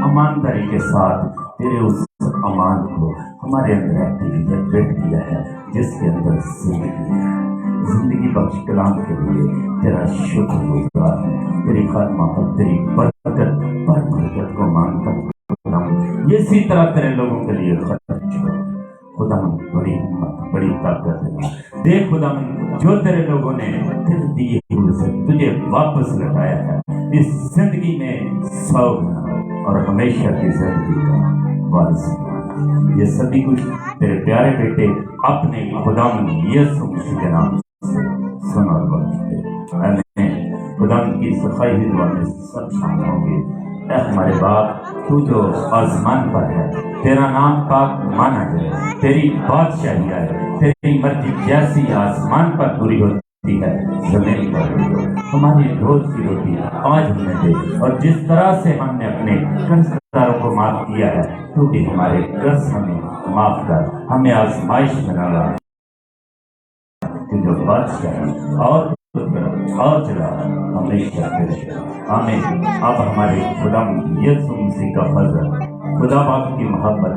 ईमानदारी के साथ तेरे उस अमान को हमारे अंदर एक्टिवेट किया है, जिसके अंदर जिंदगी है। जिंदगी बख्श कलाम के लिए तेरा शुक्रगुजार है, तेरी खात्मा पर तेरी बरकत पर बरकत को मांगता हूँ। इसी तरह तेरे लोगों के लिए खर्च हो खुदा, बड़ी हिम्मत बड़ी ताकत दे खुदा, जो तेरे लोगों ने तेरे दिए हुए से तुझे वापस लौटाया है इस जिंदगी में 100 गुना और हमेशा की जिंदगी का वारिस। ये सभी कुछ तेरे प्यारे बेटे अपने खुदा यीशु मसीह के नाम से सुन और बख्शते। खुदा की सफाई ही दुआ में सब शामिल होंगे। हमारे बाप तू जो आसमान पर है, तेरा नाम पाक माना जाए, तेरी बादशाही आए, तेरी मर्जी जैसी आसमान पर पूरी होती है जमीन पर हमारी रोज की रोटी आज हमें दे, और जिस तरह से हमने अपने कर्जदारों को माफ किया है तू भी हमारे कर्ज हमें माफ कर, हमें आजमाइश में न ला। तू जो बादशाह और चला हमेशा आमीन। अब हमारे खुदा यीशु मसीह का फजल, खुदा बाप की मोहब्बत